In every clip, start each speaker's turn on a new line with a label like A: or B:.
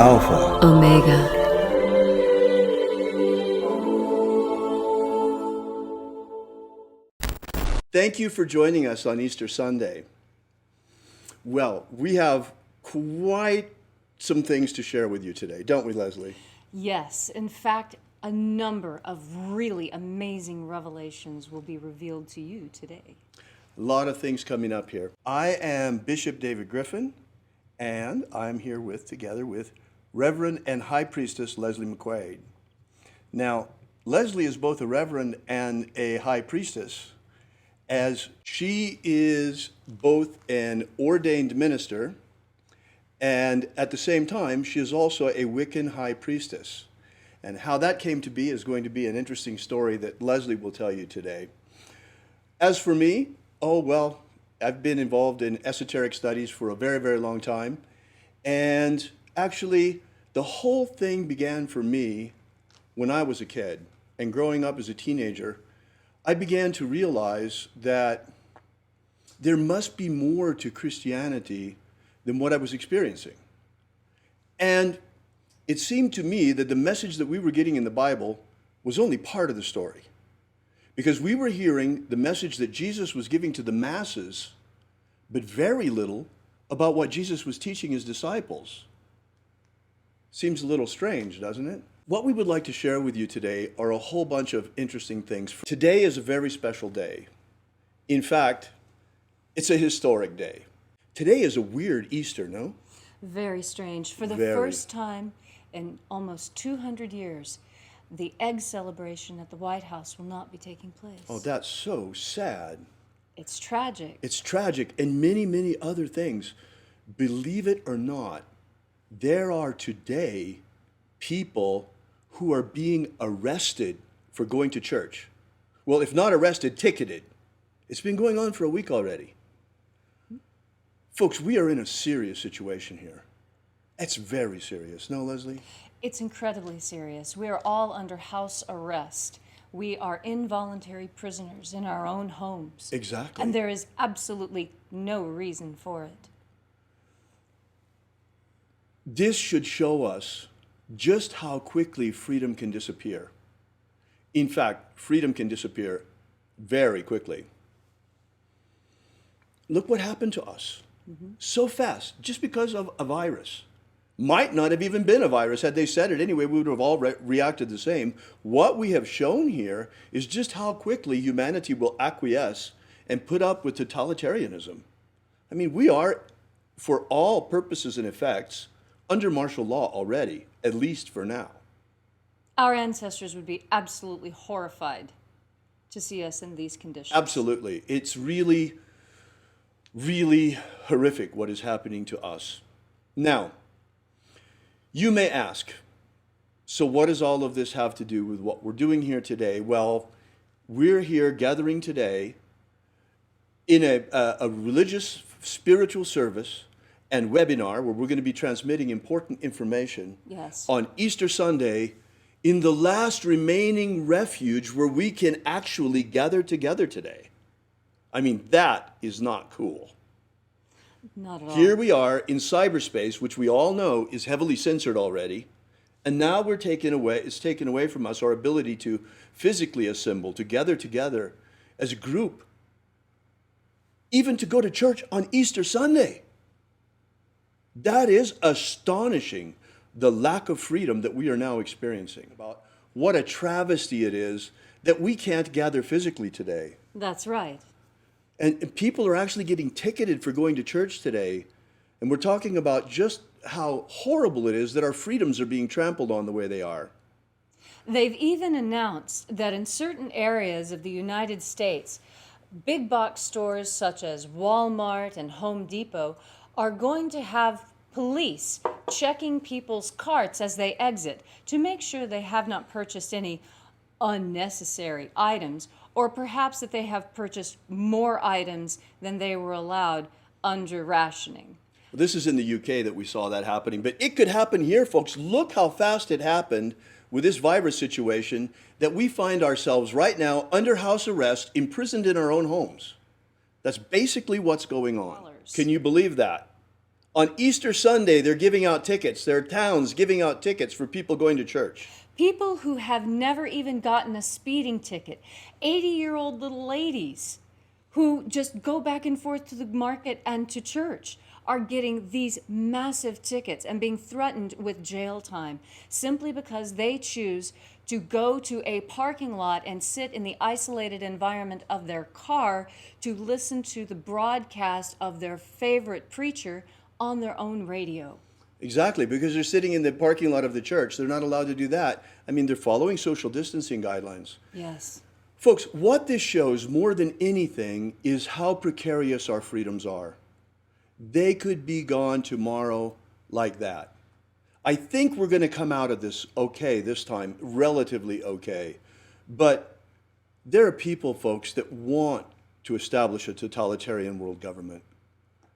A: Alpha
B: Omega.
C: Thank you for joining us on Easter Sunday. Well, we have quite some things to share with you today, don't we, Leslie?
D: Yes, in fact, a number of really amazing revelations will be revealed to you today.
C: A lot of things coming up here. I am Bishop David Griffin, and I'm here together with Reverend and High Priestess Leslie McQuade. Now, Leslie is both a Reverend and a High Priestess, as she is both an ordained minister, and at the same time, she is also a Wiccan High Priestess. And how that came to be is going to be an interesting story that Leslie will tell you today. As for me, I've been involved in esoteric studies for a very, very long time. And actually, the whole thing began for me when I was a kid. And growing up as a teenager, I began to realize that there must be more to Christianity than what I was experiencing. And it seemed to me that the message that we were getting in the Bible was only part of the story. Because we were hearing the message that Jesus was giving to the masses, but very little about what Jesus was teaching his disciples. Seems a little strange, doesn't it? What we would like to share with you today are a whole bunch of interesting things. Today is a very special day. In fact, it's a historic day. Today is a weird Easter, no?
D: Very strange. For the
C: Very.
D: first time in almost 200 years, the egg celebration at the White House will not be taking place.
C: Oh, that's so sad.
D: It's tragic.
C: It's tragic, and many, many other things. Believe it or not, there are today people who are being arrested for going to church. Well, if not arrested, ticketed. It's been going on for a week already. Folks, we are in a serious situation here. It's very serious, no, Leslie?
D: It's incredibly serious. We are all under house arrest. We are involuntary prisoners in our own homes.
C: Exactly.
D: And there is absolutely no reason for it.
C: This should show us just how quickly freedom can disappear. In fact, freedom can disappear very quickly. Look what happened to us. So fast, just because of a virus. Might not have even been a virus. Had they said it anyway, we would have all reacted the same. What we have shown here is just how quickly humanity will acquiesce and put up with totalitarianism. I mean, we are, for all purposes and effects, under martial law already, at least for now.
D: Our ancestors would be absolutely horrified to see us in these conditions.
C: Absolutely. It's really, really horrific what is happening to us. Now, you may ask, so what does all of this have to do with what we're doing here today? Well, we're here gathering today in a religious, spiritual service and webinar where we're going to be transmitting important information on Easter Sunday in the last remaining refuge where we can actually gather together today. I mean, that is not cool.
D: Not at all.
C: Here we are in cyberspace, which we all know is heavily censored already, and now it's taken away from us our ability to physically assemble, to gather together as a group, even to go to church on Easter Sunday. That is astonishing, the lack of freedom that we are now experiencing. About what a travesty it is that we can't gather physically today.
D: That's right.
C: And people are actually getting ticketed for going to church today. And we're talking about just how horrible it is that our freedoms are being trampled on the way they are.
D: They've even announced that in certain areas of the United States, big box stores such as Walmart and Home Depot are going to have police checking people's carts as they exit to make sure they have not purchased any unnecessary items, or perhaps that they have purchased more items than they were allowed under rationing.
C: This is in the UK that we saw that happening, but it could happen here, folks. Look how fast it happened with this virus situation that we find ourselves right now under house arrest, imprisoned in our own homes. That's basically what's going on. Can you believe that? On Easter Sunday, they're giving out tickets. There are towns giving out tickets for people going to church.
D: People who have never even gotten a speeding ticket, 80-year-old little ladies who just go back and forth to the market and to church are getting these massive tickets and being threatened with jail time simply because they choose to go to a parking lot and sit in the isolated environment of their car to listen to the broadcast of their favorite preacher on their own radio.
C: Exactly, because they're sitting in the parking lot of the church. They're not allowed to do that. I mean, they're following social distancing guidelines.
D: Yes.
C: Folks, what this shows more than anything is how precarious our freedoms are. They could be gone tomorrow like that. I think we're going to come out of this okay this time, relatively okay. But there are people, folks, that want to establish a totalitarian world government.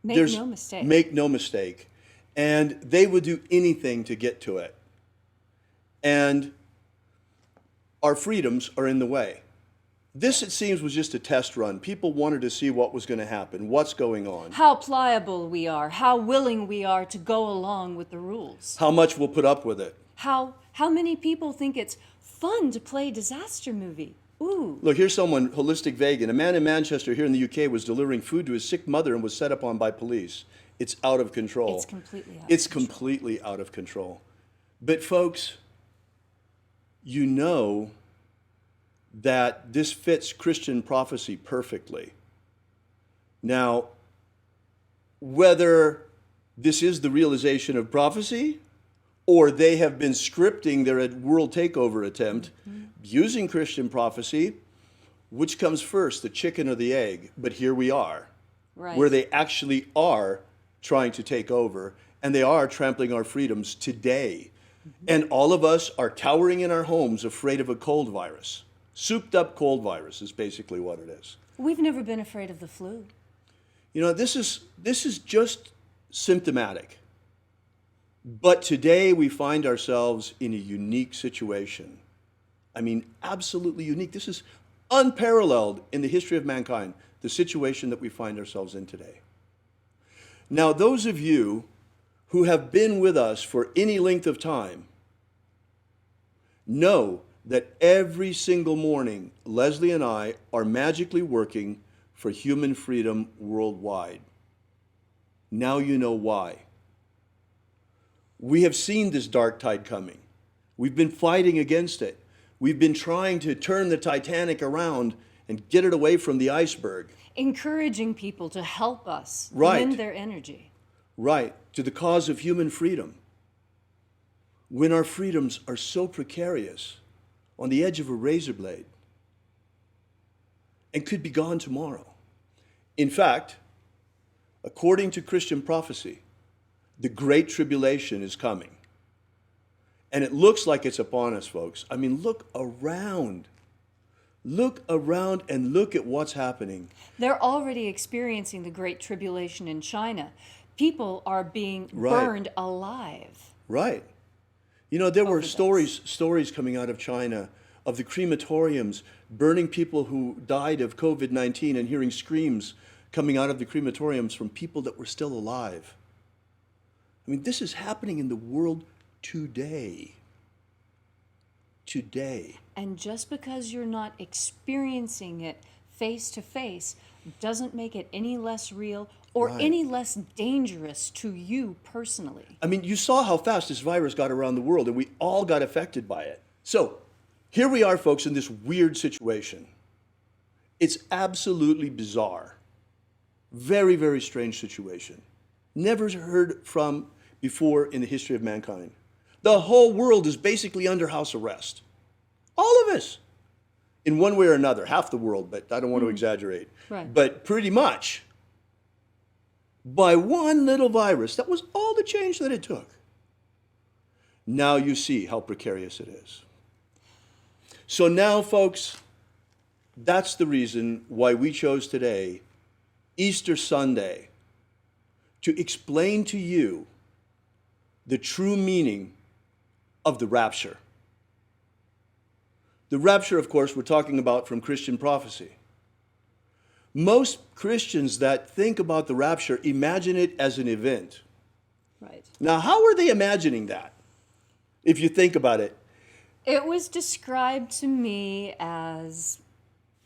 D: Make no mistake.
C: Make no mistake. And they would do anything to get to it. And our freedoms are in the way. This, it seems, was just a test run. People wanted to see what was going to happen, what's going on.
D: How pliable we are, how willing we are to go along with the rules.
C: How much we'll put up with it.
D: How many people think it's fun to play disaster movie? Ooh.
C: Look, here's someone, holistic vegan. A man in Manchester here in the UK was delivering food to his sick mother and was set up on by police. It's out of control.
D: It's completely out of
C: It's
D: control.
C: completely out of control. But folks, you know that this fits Christian prophecy perfectly. Now, whether this is the realization of prophecy or they have been scripting their world takeover attempt using Christian prophecy, which comes first, the chicken or the egg? But here we are,
D: Right.
C: where they actually are trying to take over, and they are trampling our freedoms today. And all of us are cowering in our homes afraid of a cold virus. Souped up cold virus is basically what it is.
D: We've never been afraid of the flu.
C: You know, this is just symptomatic. But today we find ourselves in a unique situation. I mean, absolutely unique. This is unparalleled in the history of mankind, the situation that we find ourselves in today. Now, those of you who have been with us for any length of time know that every single morning, Leslie and I are magically working for human freedom worldwide. Now you know why. We have seen this dark tide coming. We've been fighting against it. We've been trying to turn the Titanic around and get it away from the iceberg.
D: Encouraging people to help us
C: Right.
D: lend their energy.
C: Right, to the cause of human freedom. When our freedoms are so precarious, on the edge of a razor blade, and could be gone tomorrow. In fact, according to Christian prophecy, the Great Tribulation is coming. And it looks like it's upon us, folks. I mean, look around. Look around and look at what's happening.
D: They're already experiencing the Great Tribulation in China. People are being
C: Right.
D: burned alive.
C: Right. You know, there were
D: Overdose.
C: stories coming out of China of the crematoriums burning people who died of COVID-19 and hearing screams coming out of the crematoriums from people that were still alive. I mean, this is happening in the world today. Today.
D: And just because you're not experiencing it face to face doesn't make it any less real or
C: Right.
D: any less dangerous to you personally.
C: I mean, you saw how fast this virus got around the world, and we all got affected by it. So, here we are, folks, in this weird situation. It's absolutely bizarre. Very, very strange situation. Never heard from before in the history of mankind. The whole world is basically under house arrest. All of us. In one way or another. Half the world, but I don't want to exaggerate.
D: Right.
C: But pretty much. By one little virus. That was all the change that it took. Now you see how precarious it is. So now, folks, that's the reason why we chose today, Easter Sunday, to explain to you the true meaning of the rapture. The rapture, of course, we're talking about from Christian prophecy. Most Christians that think about the rapture imagine it as an event.
D: Right.
C: Now, how are they imagining that? If you think about it.
D: It was described to me as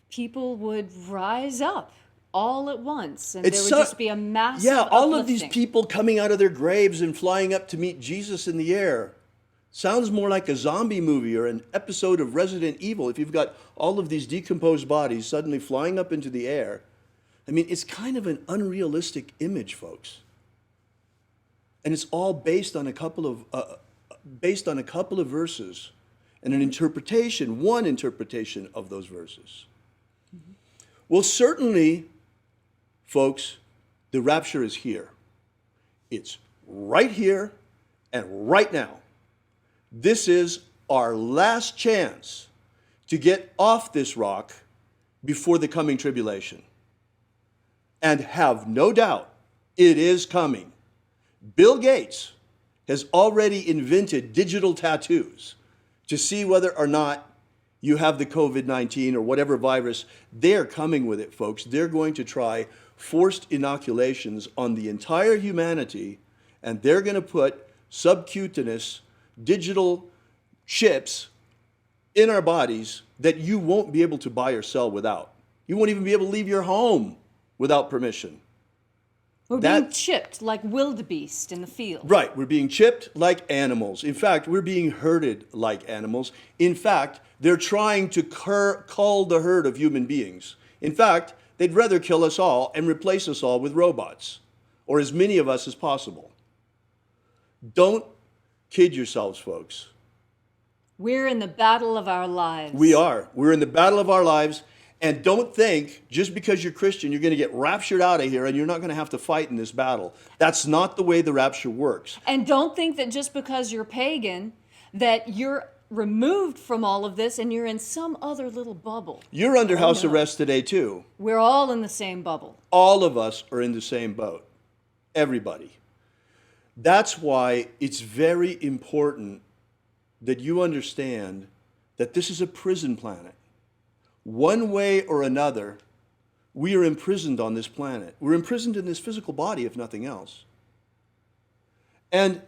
D: people would rise up all at once, and there would just be a massive
C: Yeah, all of these
D: uplifting.
C: people coming out of their graves and flying up to meet Jesus in the air. Sounds more like a zombie movie or an episode of Resident Evil if you've got all of these decomposed bodies suddenly flying up into the air. I mean, it's kind of an unrealistic image, folks. And it's all based on a couple of verses and an interpretation, one interpretation of those verses. Mm-hmm. Well, certainly, folks, the rapture is here. It's right here and right now. This is our last chance to get off this rock before the coming tribulation. And have no doubt, it is coming. Bill Gates has already invented digital tattoos to see whether or not you have the COVID-19 or whatever virus. They're coming with it, folks. They're going to try forced inoculations on the entire humanity, and they're going to put subcutaneous digital chips in our bodies that you won't be able to buy or sell without. You won't even be able to leave your home without permission.
D: We're being chipped like wildebeest in the field.
C: Right, we're being chipped like animals. In fact, we're being herded like animals. In fact, they're trying to cull the herd of human beings. In fact, they'd rather kill us all and replace us all with robots, or as many of us as possible. Don't kid yourselves, folks.
D: We're in the battle of our lives.
C: We are. We're in the battle of our lives. And don't think just because you're Christian, you're going to get raptured out of here and you're not going to have to fight in this battle. That's not the way the rapture works.
D: And don't think that just because you're pagan, that you're removed from all of this and you're in some other little bubble.
C: You're under house arrest today, too.
D: We're all in the same bubble.
C: All of us are in the same boat. Everybody. That's why it's very important that you understand that this is a prison planet. One way or another, we are imprisoned on this planet. We're imprisoned in this physical body, if nothing else. And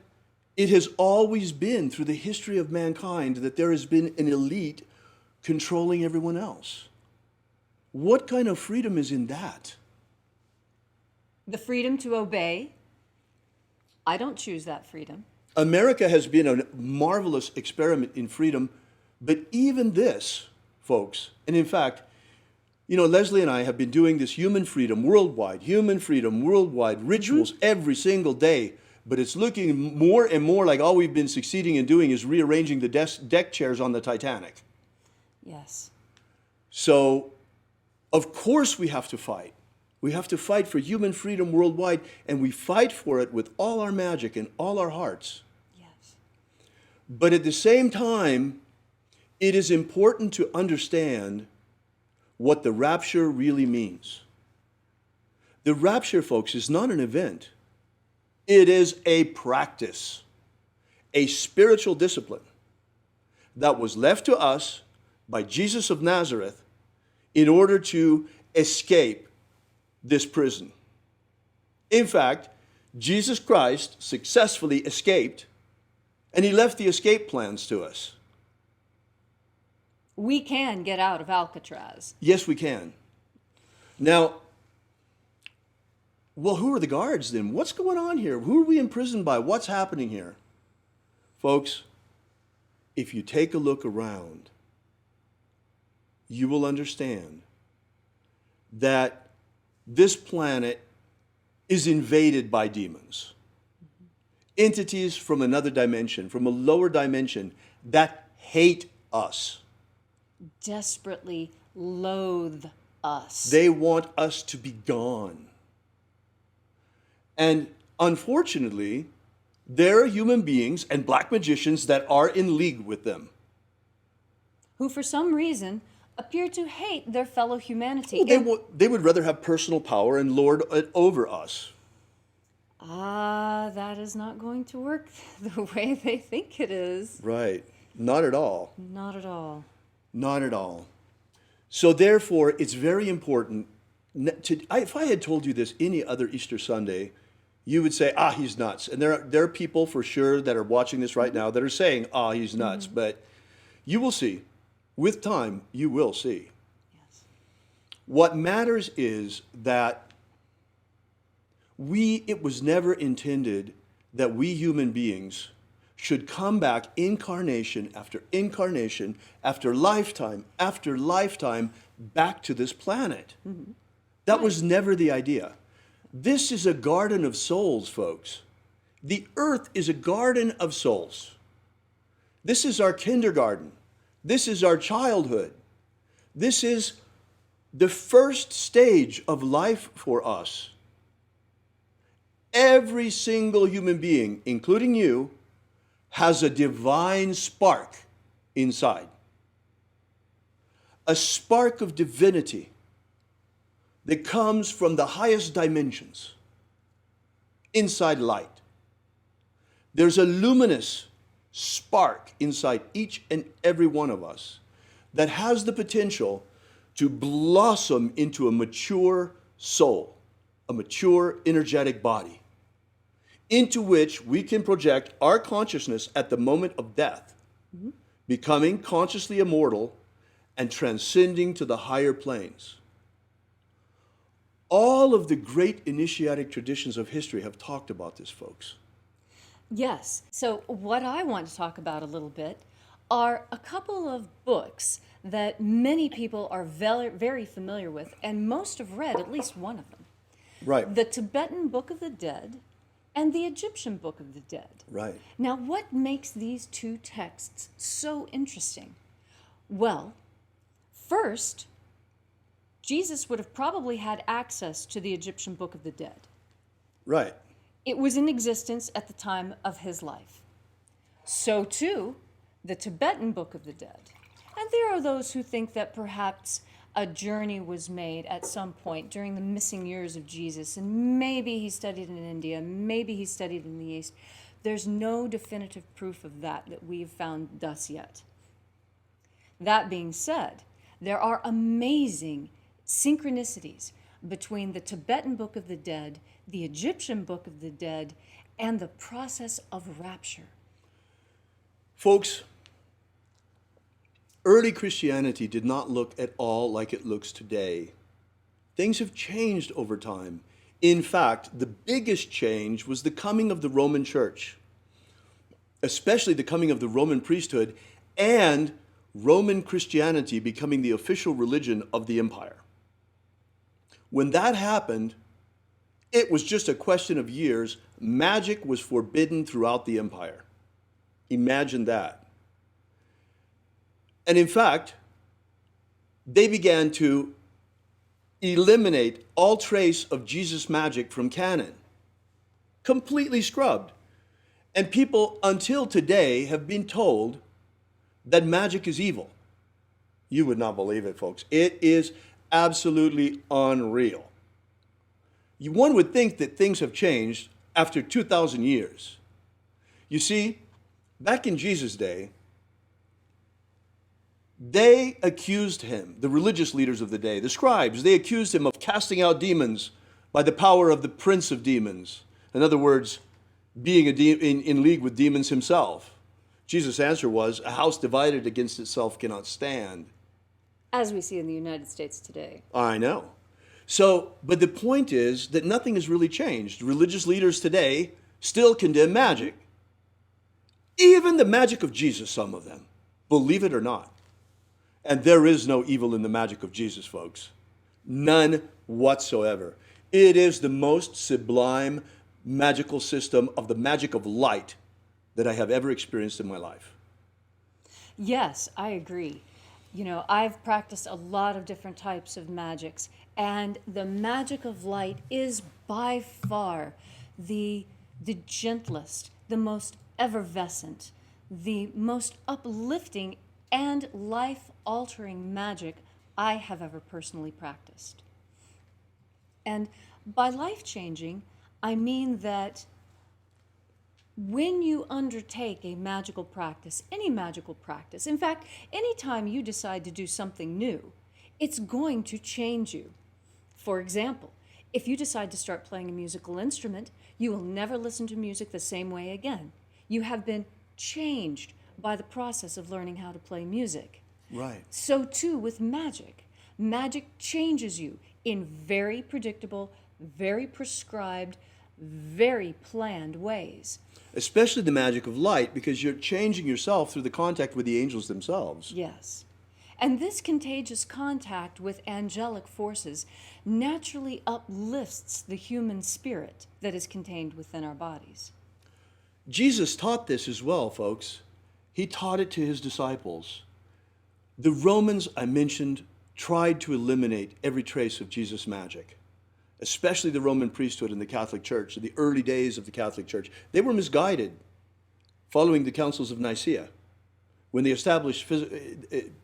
C: it has always been through the history of mankind that there has been an elite controlling everyone else. What kind of freedom is in that?
D: The freedom to obey. I don't choose that freedom.
C: America has been a marvelous experiment in freedom, but even this, folks, and in fact, you know, Leslie and I have been doing this human freedom worldwide rituals every single day, but it's looking more and more like all we've been succeeding in doing is rearranging the deck chairs on the Titanic.
D: Yes.
C: So, of course we have to fight. We have to fight for human freedom worldwide, and we fight for it with all our magic and all our hearts.
D: Yes.
C: But at the same time, it is important to understand what the rapture really means. The rapture, folks, is not an event. It is a practice, a spiritual discipline that was left to us by Jesus of Nazareth in order to escape this prison. In fact, Jesus Christ successfully escaped, and he left the escape plans to us.
D: We can get out of Alcatraz.
C: Yes, we can. Now, well, who are the guards then? What's going on here? Who are we imprisoned by? What's happening here? Folks, if you take a look around, you will understand that this planet is invaded by demons. Entities from another dimension, from a lower dimension, that hate us.
D: Desperately loathe us.
C: They want us to be gone. And unfortunately, there are human beings and black magicians that are in league with them.
D: Who, for some reason, appear to hate their fellow humanity.
C: Well, they would rather have personal power and lord it over us.
D: That is not going to work the way they think it is.
C: Right. Not at all.
D: Not at all.
C: Not at all. So therefore, it's very important. If I had told you this any other Easter Sunday, you would say, ah, he's nuts. And there are people for sure that are watching this right now that are saying, ah, he's nuts. But you will see. With time, you will see.
D: Yes.
C: What matters is that it was never intended that we human beings should come back incarnation after lifetime after lifetime back to this planet. That was never the idea. This is a garden of souls, folks. The earth is a garden of souls. This is our kindergarten. This is our childhood. This is the first stage of life for us. Every single human being, including you, has a divine spark inside. A spark of divinity that comes from the highest dimensions, inside light. There's a luminous spark inside each and every one of us that has the potential to blossom into a mature soul, a mature energetic body, into which we can project our consciousness at the moment of death, becoming consciously immortal and transcending to the higher planes. All of the great initiatic traditions of history have talked about this, folks.
D: Yes. So what I want to talk about a little bit are a couple of books that many people are very, very familiar with, and most have read at least one of them.
C: Right.
D: The Tibetan Book of the Dead and the Egyptian Book of the Dead.
C: Right.
D: Now, what makes these two texts so interesting? Well, first, Jesus would have probably had access to the Egyptian Book of the Dead.
C: Right.
D: It was in existence at the time of his life. So too, the Tibetan Book of the Dead. And there are those who think that perhaps a journey was made at some point during the missing years of Jesus, and maybe he studied in India, maybe he studied in the East. There's no definitive proof of that we've found thus yet. That being said, there are amazing synchronicities between the Tibetan Book of the Dead, the Egyptian Book of the Dead, and the process of rapture.
C: Folks, early Christianity did not look at all like it looks today. Things have changed over time. In fact, the biggest change was the coming of the Roman Church, especially the coming of the Roman priesthood and Roman Christianity becoming the official religion of the empire. When that happened, it was just a question of years. Magic was forbidden throughout the empire. Imagine that. And in fact, they began to eliminate all trace of Jesus' magic from canon. Completely scrubbed. And people until today have been told that magic is evil. You would not believe it, folks. It is absolutely unreal. One would think that things have changed after 2,000 years. You see, back in Jesus' day, they accused him, the religious leaders of the day, the scribes, they accused him of casting out demons by the power of the prince of demons. In other words, being in league with demons himself. Jesus' answer was, a house divided against itself cannot stand.
D: As we see in the United States today.
C: I know. So, but the point is that nothing has really changed. Religious leaders today still condemn magic. Even the magic of Jesus, some of them, believe it or not. And there is no evil in the magic of Jesus, folks. None whatsoever. It is the most sublime magical system of the magic of light that I have ever experienced in my life.
D: Yes, I agree. You know, I've practiced a lot of different types of magics, and the magic of light is by far the gentlest, the most effervescent, the most uplifting and life-altering magic I have ever personally practiced. And by life-changing, I mean that when you undertake a magical practice, any magical practice, in fact, anytime you decide to do something new, it's going to change you. For example, If you decide to start playing a musical instrument, you will never listen to music the same way again. You have been changed by the process of learning how to play music.
C: Right.
D: So too with magic. Magic changes you in very predictable, very prescribed, very planned ways.
C: Especially the magic of light, because you're changing yourself through the contact with the angels themselves.
D: Yes. And this contagious contact with angelic forces naturally uplifts the human spirit that is contained within our bodies.
C: Jesus taught this as well, folks. He taught it to his disciples. The Romans, I mentioned, tried to eliminate every trace of Jesus' magic, especially the Roman priesthood and the Catholic Church, in the early days of the Catholic Church. They were misguided following the councils of Nicaea, when they established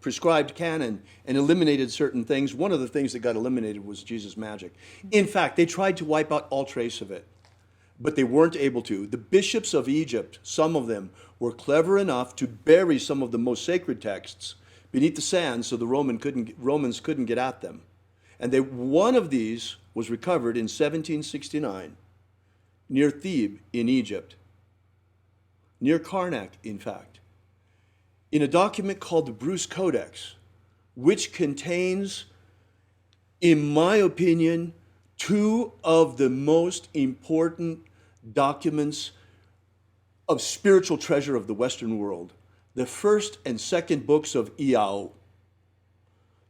C: prescribed canon and eliminated certain things. One of the things that got eliminated was Jesus' magic. In fact, they tried to wipe out all trace of it, but they weren't able to. The bishops of Egypt, some of them, were clever enough to bury some of the most sacred texts beneath the sand so the Romans couldn't get at them. And one of these was recovered in 1769 near Thebes in Egypt, near Karnak, in fact, in a document called the Bruce Codex, which contains, in my opinion, two of the most important documents of spiritual treasure of the Western world. The first and second books of Iao.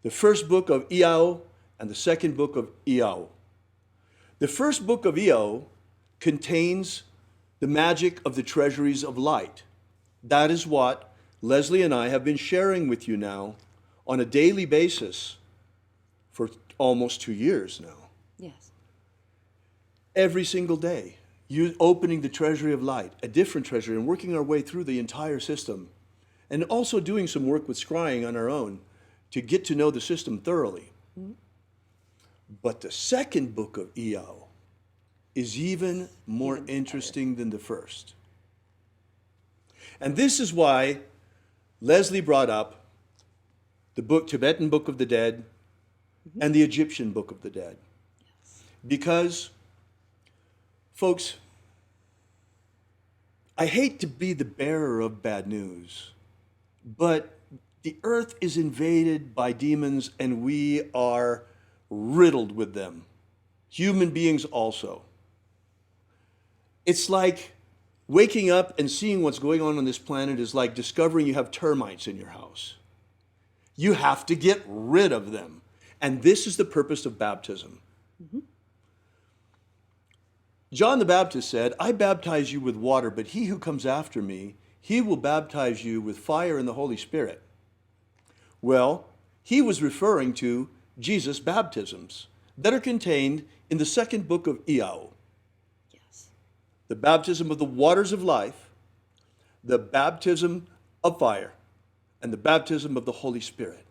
C: The first book of Iao and the second book of Iao. The first book of Iao contains the magic of the treasuries of light. That is what Leslie and I have been sharing with you now on a daily basis for almost 2 years now.
D: Yes.
C: Every single day, you opening the treasury of light, a different treasury, and working our way through the entire system. And also doing some work with scrying on our own to get to know the system thoroughly. Mm-hmm. But the second book of Iao is even more interesting than the first. And this is why Leslie brought up the Tibetan Book of the Dead and the Egyptian Book of the Dead. Yes. Because, folks, I hate to be the bearer of bad news, but the earth is invaded by demons and we are riddled with them. Human beings also. It's like waking up and seeing what's going on this planet is like discovering you have termites in your house. You have to get rid of them. And this is the purpose of baptism. Mm-hmm. John the Baptist said, I baptize you with water, but he who comes after me, he will baptize you with fire and the Holy Spirit. Well, he was referring to Jesus' baptisms that are contained in the second book of Iao. Yes. The baptism of the waters of life, the baptism of fire, and the baptism of the Holy Spirit.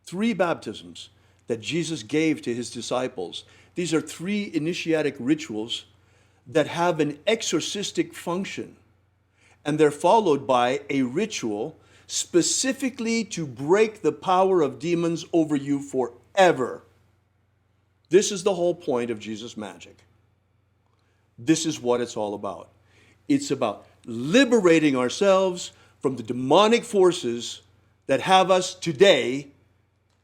C: 3 baptisms that Jesus gave to his disciples. These are 3 initiatic rituals that have an exorcistic function. And they're followed by a ritual specifically to break the power of demons over you forever. This is the whole point of Jesus' magic. This is what it's all about. It's about liberating ourselves from the demonic forces that have us today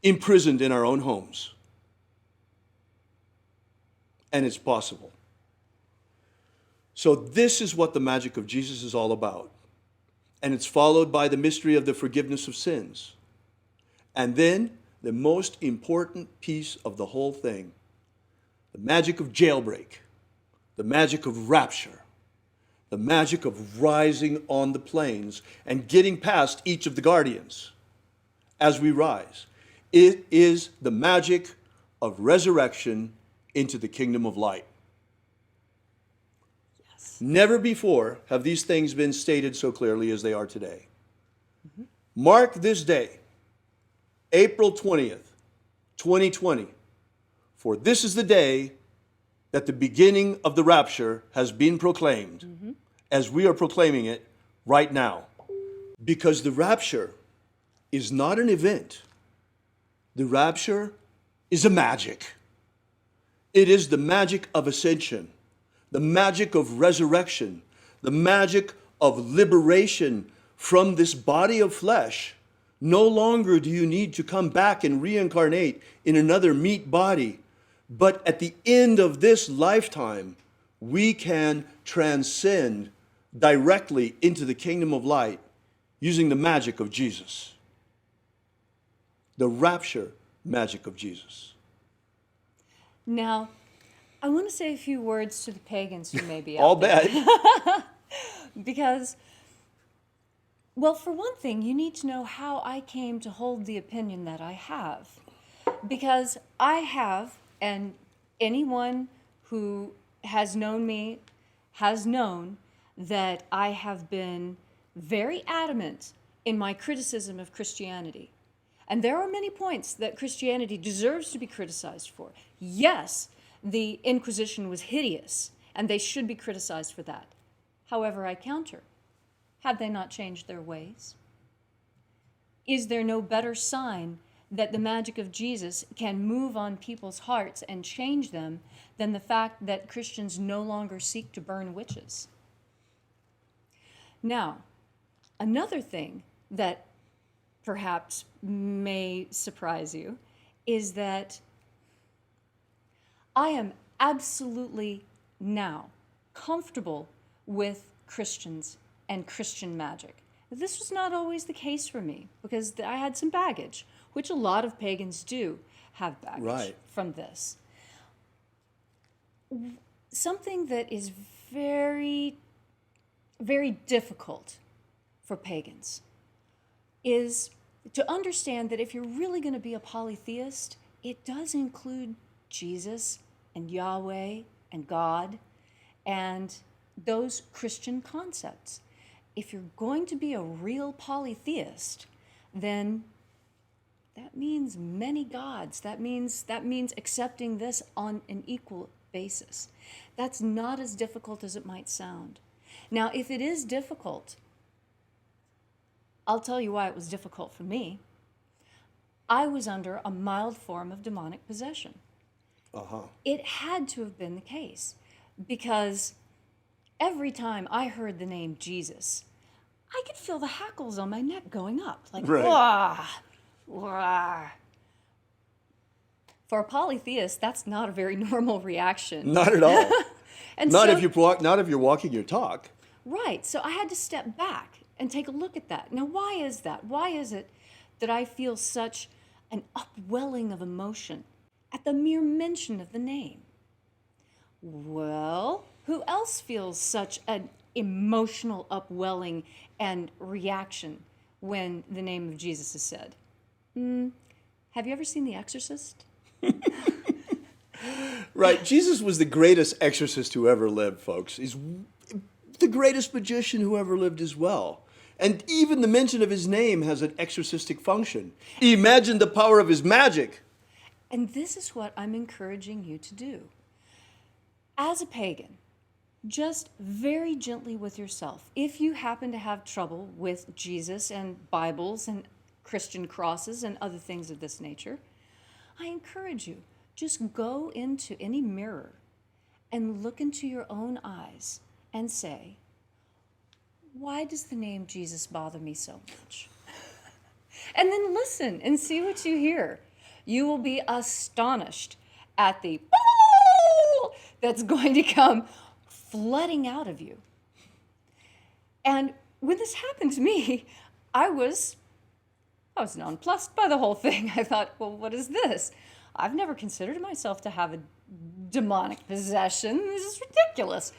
C: imprisoned in our own homes. And it's possible. So this is what the magic of Jesus is all about. And it's followed by the mystery of the forgiveness of sins. And then the most important piece of the whole thing, the magic of jailbreak, the magic of rapture, the magic of rising on the plains and getting past each of the guardians as we rise. It is the magic of resurrection into the kingdom of light. Yes. Never before have these things been stated so clearly as they are today. Mm-hmm. Mark this day, April 20th, 2020, for this is the day that the beginning of the rapture has been proclaimed, mm-hmm. as we are proclaiming it right now. Because the rapture is not an event. The rapture is a magic. It is the magic of ascension, the magic of resurrection, the magic of liberation from this body of flesh. No longer do you need to come back and reincarnate in another meat body. But at the end of this lifetime, we can transcend directly into the kingdom of light using the magic of Jesus. The rapture magic of Jesus.
D: Now, I want to say a few words to the pagans who may be out
C: I'll
D: there.
C: bet.
D: Because, well, for one thing, you need to know how I came to hold the opinion that I have. Because I have, and anyone who has known me has known that I have been very adamant in my criticism of Christianity. And there are many points that Christianity deserves to be criticized for. Yes, the Inquisition was hideous, and they should be criticized for that. However, I counter. Have they not changed their ways? Is there no better sign that the magic of Jesus can move on people's hearts and change them than the fact that Christians no longer seek to burn witches? Now, another thing that perhaps may surprise you is that I am absolutely now comfortable with Christians and Christian magic. This was not always the case for me because I had some baggage, which a lot of pagans do have baggage from this. Something that is very, very difficult for pagans is to understand that if you're really going to be a polytheist, it does include Jesus and Yahweh and God and those Christian concepts. If you're going to be a real polytheist, then that means many gods. That means accepting this on an equal basis. That's not as difficult as it might sound. Now, if it is difficult, I'll tell you why it was difficult for me. I was under a mild form of demonic possession. It had to have been the case because every time I heard the name Jesus, I could feel the hackles on my neck going up, like, wah, wah. For a polytheist, that's not a very normal reaction.
C: Not at all.
D: And
C: not
D: so,
C: if you're walking your talk.
D: Right. So I had to step back and take a look at that. Now, why is that? Why is it that I feel such an upwelling of emotion at the mere mention of the name? Well, who else feels such an emotional upwelling and reaction when the name of Jesus is said? Have you ever seen The Exorcist?
C: Right. Jesus was the greatest exorcist who ever lived, folks. He's the greatest magician who ever lived as well. And even the mention of his name has an exorcistic function. Imagine the power of his magic.
D: And this is what I'm encouraging you to do. As a pagan, just very gently with yourself, if you happen to have trouble with Jesus and Bibles and Christian crosses and other things of this nature, I encourage you, just go into any mirror and look into your own eyes and say, why does the name Jesus bother me so much? And then listen and see what you hear. You will be astonished at the that's going to come flooding out of you. And when this happened to me, I was nonplussed by the whole thing. I thought, well, what is this? I've never considered myself to have a demonic possession. This is ridiculous.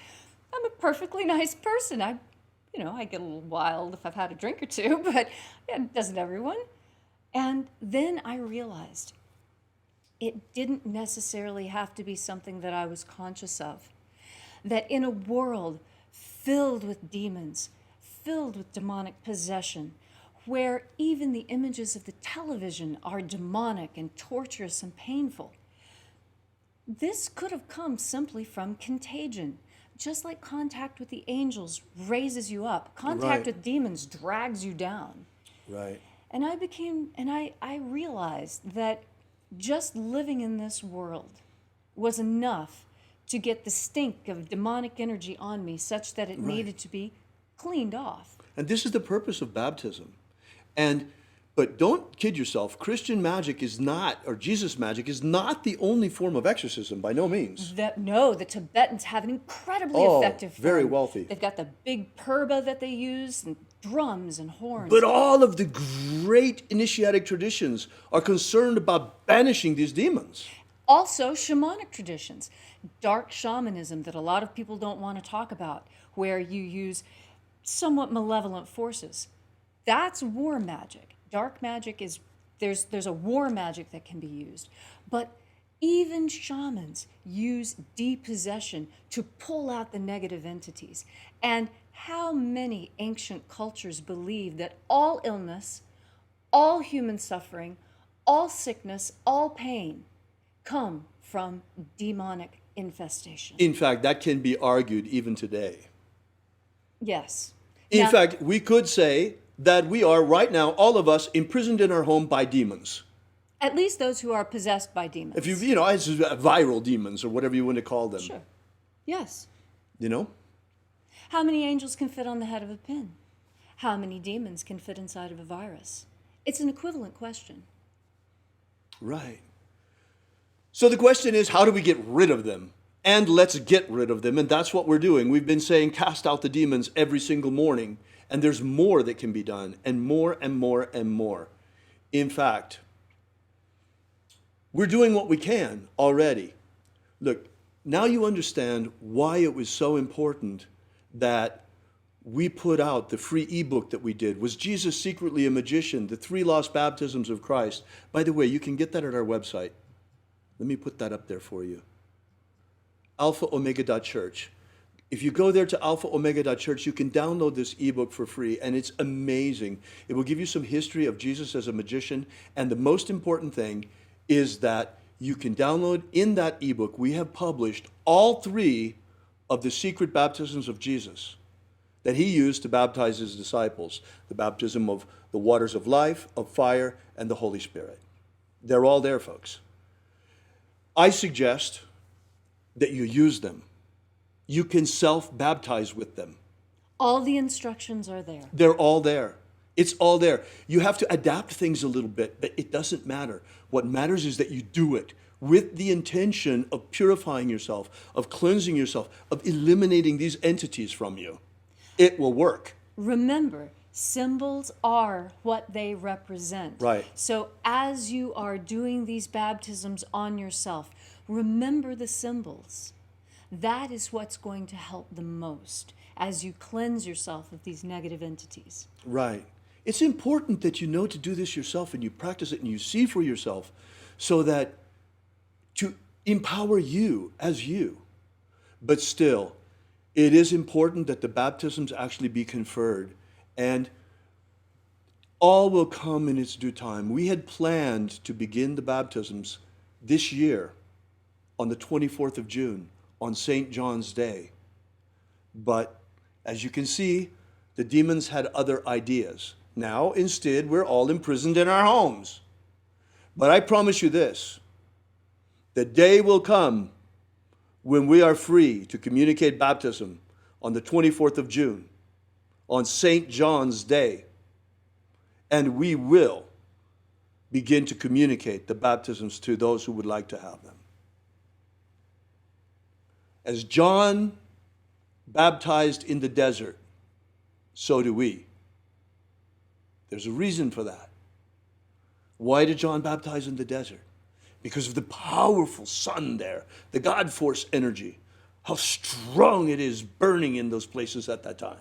D: I'm a perfectly nice person. I get a little wild if I've had a drink or two, but doesn't everyone? And then I realized it didn't necessarily have to be something that I was conscious of. That in a world filled with demons, filled with demonic possession, where even the images of the television are demonic and torturous and painful, this could have come simply from contagion. Just like contact with the angels raises you up, contact with demons drags you down.
C: Right.
D: And I realized that just living in this world was enough to get the stink of demonic energy on me such that it needed to be cleaned off.
C: And this is the purpose of baptism. But don't kid yourself. Christian magic is not, or Jesus magic is not the only form of exorcism, by no means.
D: No, the Tibetans have an incredibly effective form.
C: Very wealthy.
D: They've got the big purba that they use, and drums and horns.
C: But all of the great initiatic traditions are concerned about banishing these demons.
D: Also, shamanic traditions, dark shamanism that a lot of people don't want to talk about, where you use somewhat malevolent forces. That's war magic. Dark magic is, there's a war magic that can be used. But even shamans use depossession to pull out the negative entities. And how many ancient cultures believe that all illness, all human suffering, all sickness, all pain come from demonic infestation?
C: In fact, that can be argued even today.
D: Yes.
C: In fact, we could say that we are right now, all of us, imprisoned in our home by demons.
D: At least those who are possessed by demons.
C: If it's viral demons or whatever you want to call them.
D: Sure. Yes.
C: You know?
D: How many angels can fit on the head of a pin? How many demons can fit inside of a virus? It's an equivalent question.
C: Right. So the question is, how do we get rid of them? And let's get rid of them. And that's what we're doing. We've been saying, cast out the demons every single morning. And there's more that can be done, and more and more and more. In fact, we're doing what we can already. Look, now you understand why it was so important that we put out the free ebook that we did. Was Jesus secretly a magician? The 3 lost baptisms of Christ. By the way, you can get that at our website. Let me put that up there for you. alphaomega.church. If you go there to alphaomega.church, you can download this ebook for free, and it's amazing. It will give you some history of Jesus as a magician, and the most important thing is that you can download in that ebook. We have published all 3 of the secret baptisms of Jesus that he used to baptize his disciples. The baptism of the waters of life, of fire, and the Holy Spirit. They're all there, folks. I suggest that you use them. You can self-baptize with them.
D: All the instructions are there.
C: They're all there. It's all there. You have to adapt things a little bit, but it doesn't matter. What matters is that you do it with the intention of purifying yourself, of cleansing yourself, of eliminating these entities from you. It will work.
D: Remember, symbols are what they represent.
C: Right.
D: So as you are doing these baptisms on yourself, remember the symbols. That is what's going to help the most as you cleanse yourself of these negative entities.
C: Right. It's important that you know to do this yourself and you practice it and you see for yourself so that to empower you as you. But still, it is important that the baptisms actually be conferred, and all will come in its due time. We had planned to begin the baptisms this year on the 24th of June. On St. John's Day. But as you can see, the demons had other ideas. Now, instead, we're all imprisoned in our homes. But I promise you this, the day will come when we are free to communicate baptism on the 24th of June, on St. John's Day. And we will begin to communicate the baptisms to those who would like to have them. As John baptized in the desert, so do we. There's a reason for that. Why did John baptize in the desert? Because of the powerful sun there, the God force energy, how strong it is burning in those places at that time.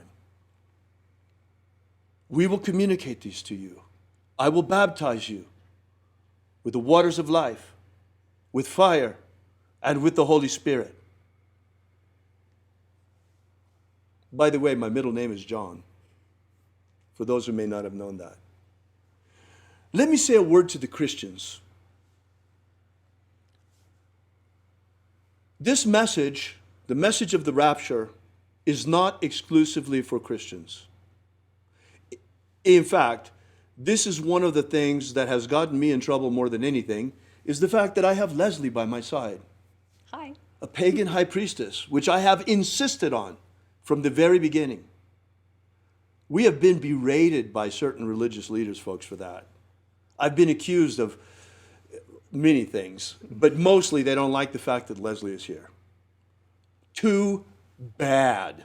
C: We will communicate these to you. I will baptize you with the waters of life, with fire, and with the Holy Spirit. By the way, my middle name is John, for those who may not have known that. Let me say a word to the Christians. This message, the message of the rapture, is not exclusively for Christians. In fact, this is one of the things that has gotten me in trouble more than anything, is the fact that I have Leslie by my side.
D: Hi.
C: A pagan high priestess, which I have insisted on from the very beginning. We have been berated by certain religious leaders, folks, for that. I've been accused of many things, but mostly they don't like the fact that Leslie is here. Too bad.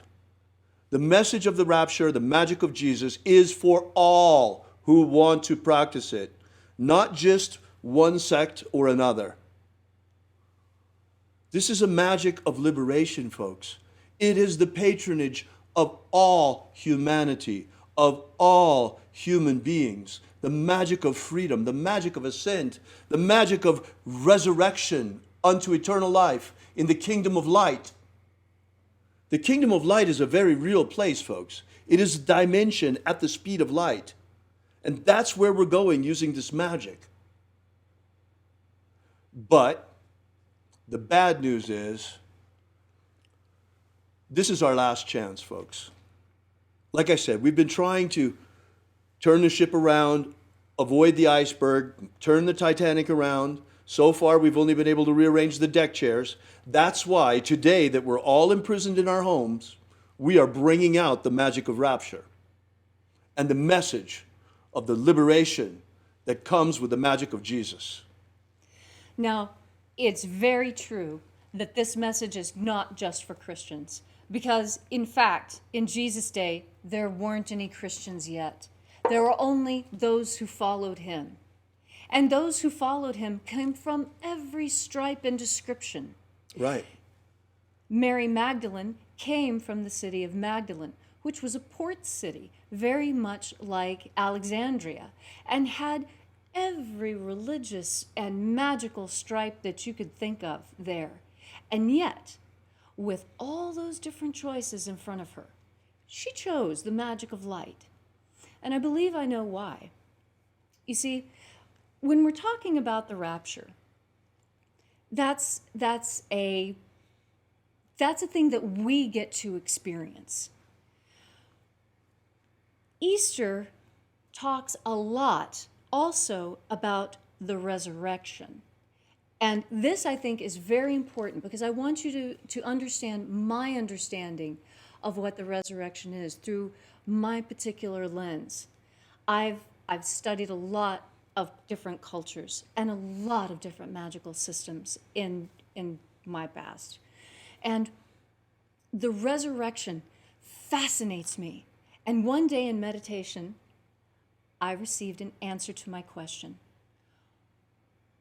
C: The message of the rapture, the magic of Jesus, is for all who want to practice it, not just one sect or another. This is a magic of liberation, folks. It is the patronage of all humanity, of all human beings. The magic of freedom, the magic of ascent, the magic of resurrection unto eternal life in the kingdom of light. The kingdom of light is a very real place, folks. It is a dimension at the speed of light. And that's where we're going using this magic. But the bad news is, this is our last chance, folks. Like I said, we've been trying to turn the ship around, avoid the iceberg, turn the Titanic around. So far, we've only been able to rearrange the deck chairs. That's why today that we're all imprisoned in our homes, we are bringing out the magic of rapture and the message of the liberation that comes with the magic of Jesus.
D: Now, it's very true that this message is not just for Christians, because in fact, in Jesus' day, there weren't any Christians yet. There were only those who followed him. And those who followed him came from every stripe and description.
C: Right.
D: Mary Magdalene came from the city of Magdalene, which was a port city, very much like Alexandria, and had every religious and magical stripe that you could think of there. And yet, with all those different choices in front of her, she chose the magic of light. And I believe I know why. You see, when we're talking about the rapture, that's a thing that we get to experience. Easter talks a lot also about the resurrection. And this, I think, is very important because I want you to understand my understanding of what the resurrection is through my particular lens. I've studied a lot of different cultures and a lot of different magical systems in my past. And the resurrection fascinates me. And one day in meditation, I received an answer to my question.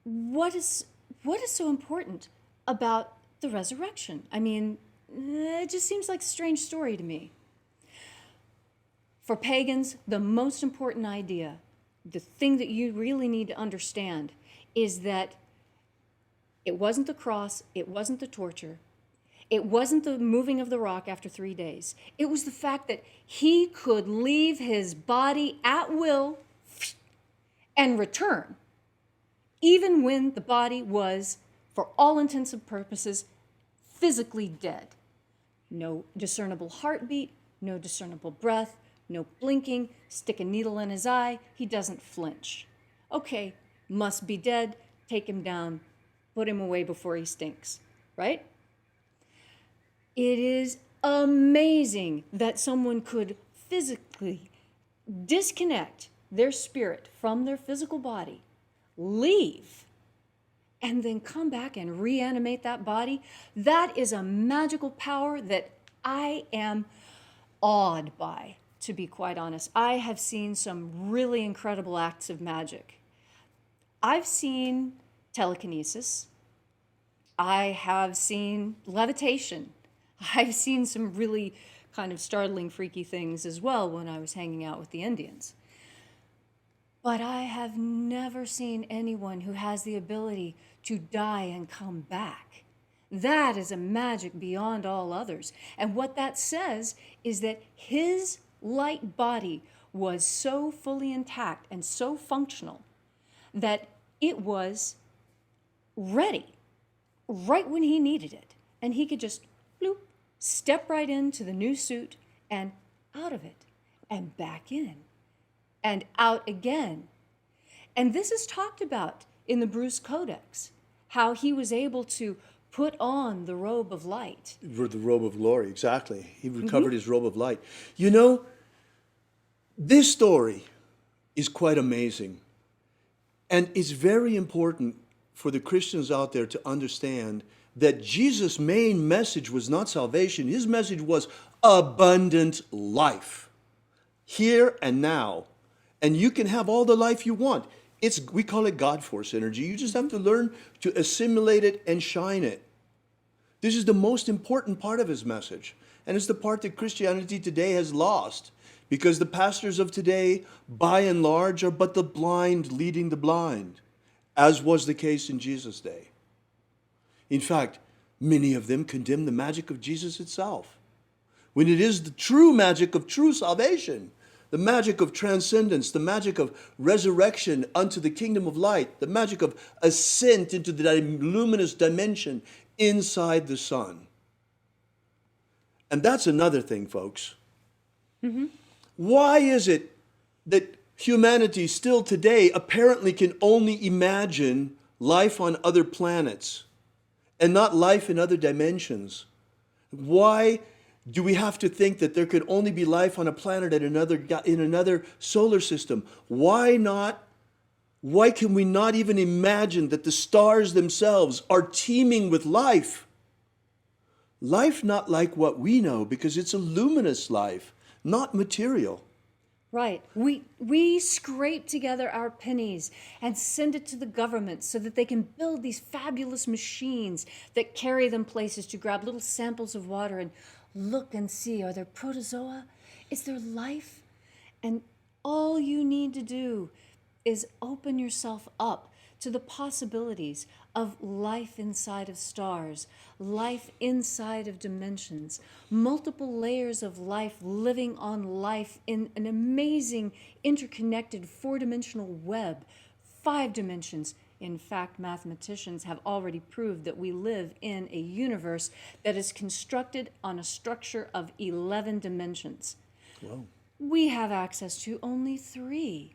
D: What is so important about the resurrection? I mean, it just seems like a strange story to me. For pagans, the most important idea, the thing that you really need to understand, is that it wasn't the cross, it wasn't the torture, it wasn't the moving of the rock after 3 days. It was the fact that he could leave his body at will and return, even when the body was, for all intents and purposes, physically dead. No discernible heartbeat, no discernible breath, no blinking, stick a needle in his eye, he doesn't flinch. Okay, must be dead, take him down, put him away before he stinks, right? It is amazing that someone could physically disconnect their spirit from their physical body, leave, and then come back and reanimate that body. That is a magical power that I am awed by, to be quite honest. I have seen some really incredible acts of magic. I've seen telekinesis. I have seen levitation. I've seen some really kind of startling, freaky things as well when I was hanging out with the Indians. But I have never seen anyone who has the ability to die and come back. That is a magic beyond all others. And what that says is that his light body was so fully intact and so functional that it was ready right when he needed it. And he could just bloop, step right into the new suit and out of it and back in and out again. And this is talked about in the Bruce Codex, how he was able to put on the robe of light.
C: The robe of glory, exactly. He recovered his robe of light. You know, this story is quite amazing. And it's very important for the Christians out there to understand that Jesus' main message was not salvation. His message was abundant life, here and now. And you can have all the life you want. We call it God force energy. You just have to learn to assimilate it and shine it. This is the most important part of his message. And it's the part that Christianity today has lost, because the pastors of today, by and large, are but the blind leading the blind, as was the case in Jesus' day. In fact, many of them condemn the magic of Jesus itself, when it is the true magic of true salvation, the magic of transcendence, the magic of resurrection unto the kingdom of light, the magic of ascent into the luminous dimension inside the sun. And that's another thing, folks. Why is it that humanity still today apparently can only imagine life on other planets and not life in other dimensions? Why do we have to think that there could only be life on a planet in another solar system? Why not? Why can we not even imagine that the stars themselves are teeming with life? Life not like what we know, because it's a luminous life, not material.
D: Right. We scrape together our pennies and send it to the government so that they can build these fabulous machines that carry them places to grab little samples of water and look and see, are there protozoa? Is there life? And all you need to do is open yourself up to the possibilities of life inside of stars, life inside of dimensions, multiple layers of life living on life in an amazing interconnected four-dimensional web, 5 dimensions. In fact, mathematicians have already proved that we live in a universe that is constructed on a structure of 11 dimensions.
C: Wow.
D: We have access to only 3,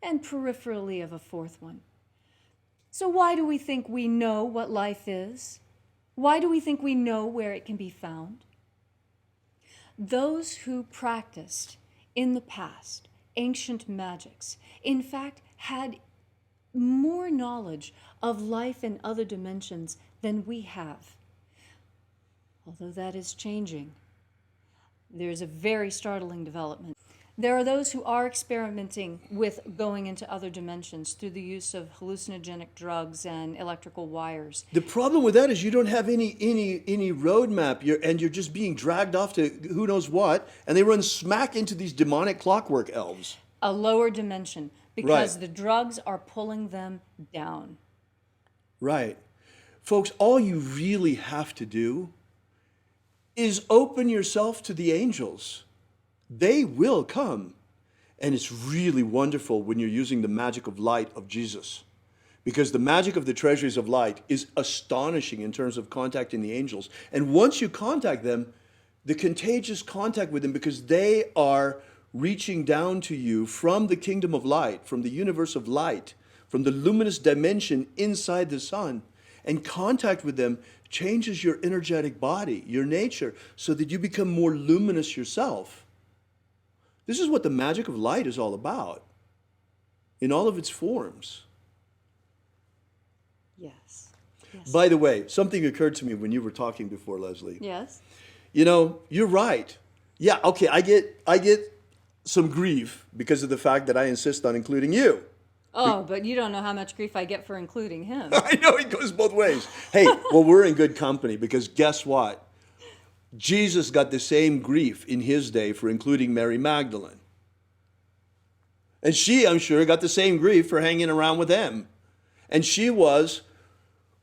D: and peripherally of a 4th one. So why do we think we know what life is? Why do we think we know where it can be found? Those who practiced in the past ancient magics, in fact, had more knowledge of life in other dimensions than we have. Although that is changing. There's a very startling development. There are those who are experimenting with going into other dimensions through the use of hallucinogenic drugs and electrical wires.
C: The problem with that is you don't have any roadmap, and you're just being dragged off to who knows what, and they run smack into these demonic clockwork elves.
D: A lower dimension, because
C: Right.
D: the drugs are pulling them down.
C: Right. Folks, all you really have to do is open yourself to the angels. They will come. And it's really wonderful when you're using the magic of light of Jesus, because the magic of the treasuries of light is astonishing in terms of contacting the angels. And once you contact them, the contagious contact with them, because they are reaching down to you from the kingdom of light, from the universe of light, from the luminous dimension inside the sun, and contact with them changes your energetic body, your nature, so that you become more luminous yourself. This is what the magic of light is all about, in all of its forms.
D: Yes. Yes.
C: By the way, something occurred to me when you were talking before, Leslie.
D: Yes.
C: You know, you're right. Yeah, okay, I get some grief because of the fact that I insist on including you.
D: Oh, but you don't know how much grief I get for including him.
C: I know it goes both ways. Hey, well, we're in good company, because guess what? Jesus got the same grief in his day for including Mary Magdalene. And she, I'm sure, got the same grief for hanging around with him. And she was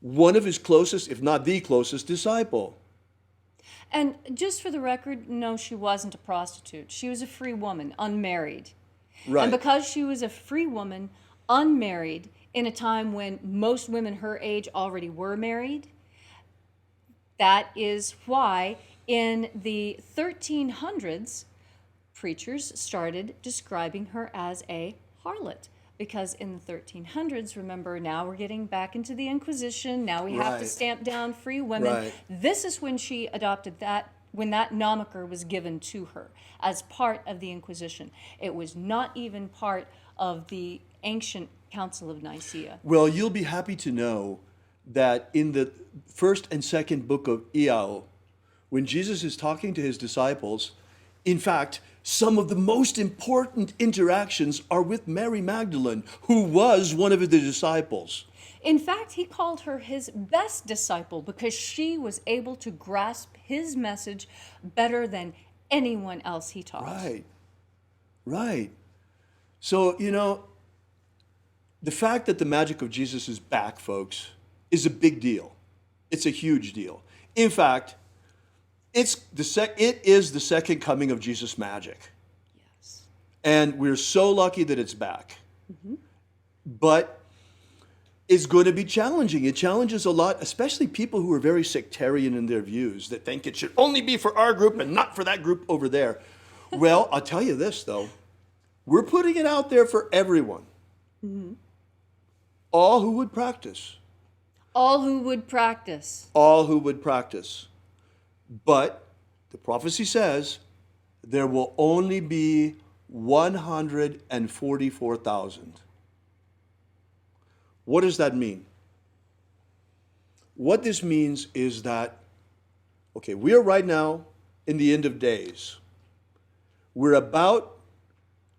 C: one of his closest, if not the closest, disciple.
D: And just for the record, no, she wasn't a prostitute. She was a free woman, unmarried.
C: Right.
D: And because she was a free woman, unmarried, in a time when most women her age already were married, that is why in the 1300s, preachers started describing her as a harlot, because in the 1300s, remember, now we're getting back into the Inquisition, now we have to
C: Right.
D: stamp down free women.
C: Right.
D: This is when she adopted that, when that moniker was given to her as part of the Inquisition. It was not even part of the ancient Council of Nicaea.
C: Well, you'll be happy to know that in the first and second book of Iao, when Jesus is talking to his disciples, in fact, some of the most important interactions are with Mary Magdalene, who was one of the disciples.
D: In fact, he called her his best disciple because she was able to grasp his message better than anyone else he taught.
C: Right, right. So, you know, the fact that the magic of Jesus is back, folks, is a big deal. It's a huge deal. In fact, it is the second coming of Jesus' magic.
D: Yes.
C: And we're so lucky that it's back. But it's going to be challenging. It challenges a lot, especially people who are very sectarian in their views, that think it should only be for our group and not for that group over there. Well, I'll tell you this, though. We're putting it out there for everyone. All who would practice.
D: All who would practice.
C: All who would practice. But the prophecy says there will only be 144,000. What does that mean? What this means is that, okay, we are right now in the end of days. We're about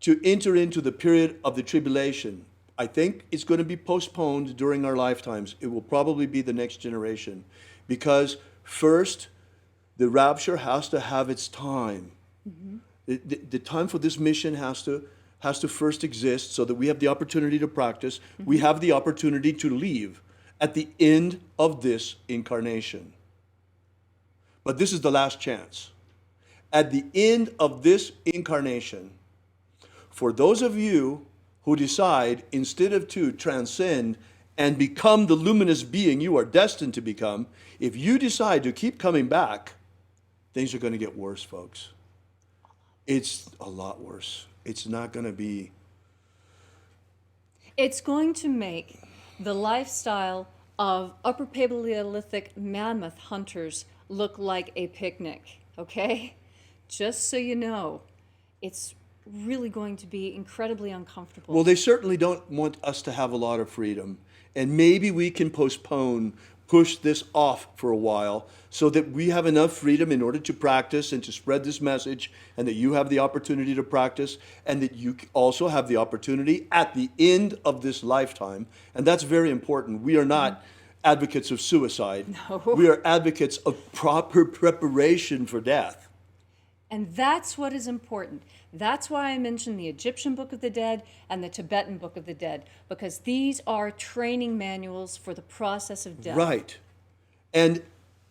C: to enter into the period of the tribulation. I think it's going to be postponed during our lifetimes. It will probably be the next generation. Because first, the rapture has to have its time. The time for this mission has to first exist so that we have the opportunity to practice. We have the opportunity to leave at the end of this incarnation. But this is the last chance. At the end of this incarnation, for those of you who decide, instead of to transcend and become the luminous being you are destined to become, if you decide to keep coming back, things are going to get worse, folks. It's a lot worse. It's not going to be...
D: It's going to make the lifestyle of Upper Paleolithic mammoth hunters look like a picnic, okay? Just so you know, it's really going to be incredibly uncomfortable.
C: Well, they certainly don't want us to have a lot of freedom. And maybe we can push this off for a while so that we have enough freedom in order to practice and to spread this message, and that you have the opportunity to practice, and that you also have the opportunity at the end of this lifetime. And that's very important. We are not advocates of suicide.
D: No.
C: We are advocates of proper preparation for death.
D: And that's what is important. That's why I mentioned the Egyptian Book of the Dead and the Tibetan Book of the Dead, because these are training manuals for the process of death.
C: Right. And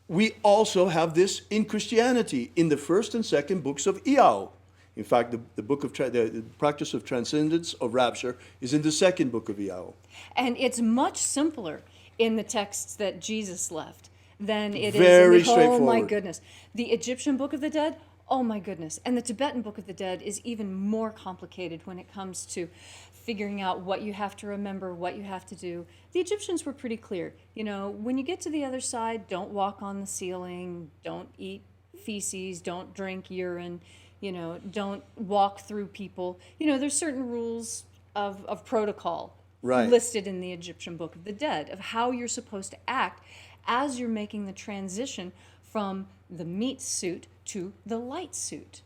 C: we also have this in Christianity in the first and second books of Iao. In fact, the book of the practice of transcendence of rapture is in the second book of Iao.
D: And it's much simpler in the texts that Jesus left than it
C: Very
D: is in the, oh my
C: straightforward.
D: goodness. The Egyptian Book of the Dead, oh my goodness. And the Tibetan Book of the Dead is even more complicated when it comes to figuring out what you have to remember, what you have to do. The Egyptians were pretty clear. You know, when you get to the other side, don't walk on the ceiling, don't eat feces, don't drink urine, you know, don't walk through people. You know, there's certain rules of protocol
C: Right.
D: listed in the Egyptian Book of the Dead of how you're supposed to act as you're making the transition from the meat suit to the light suit.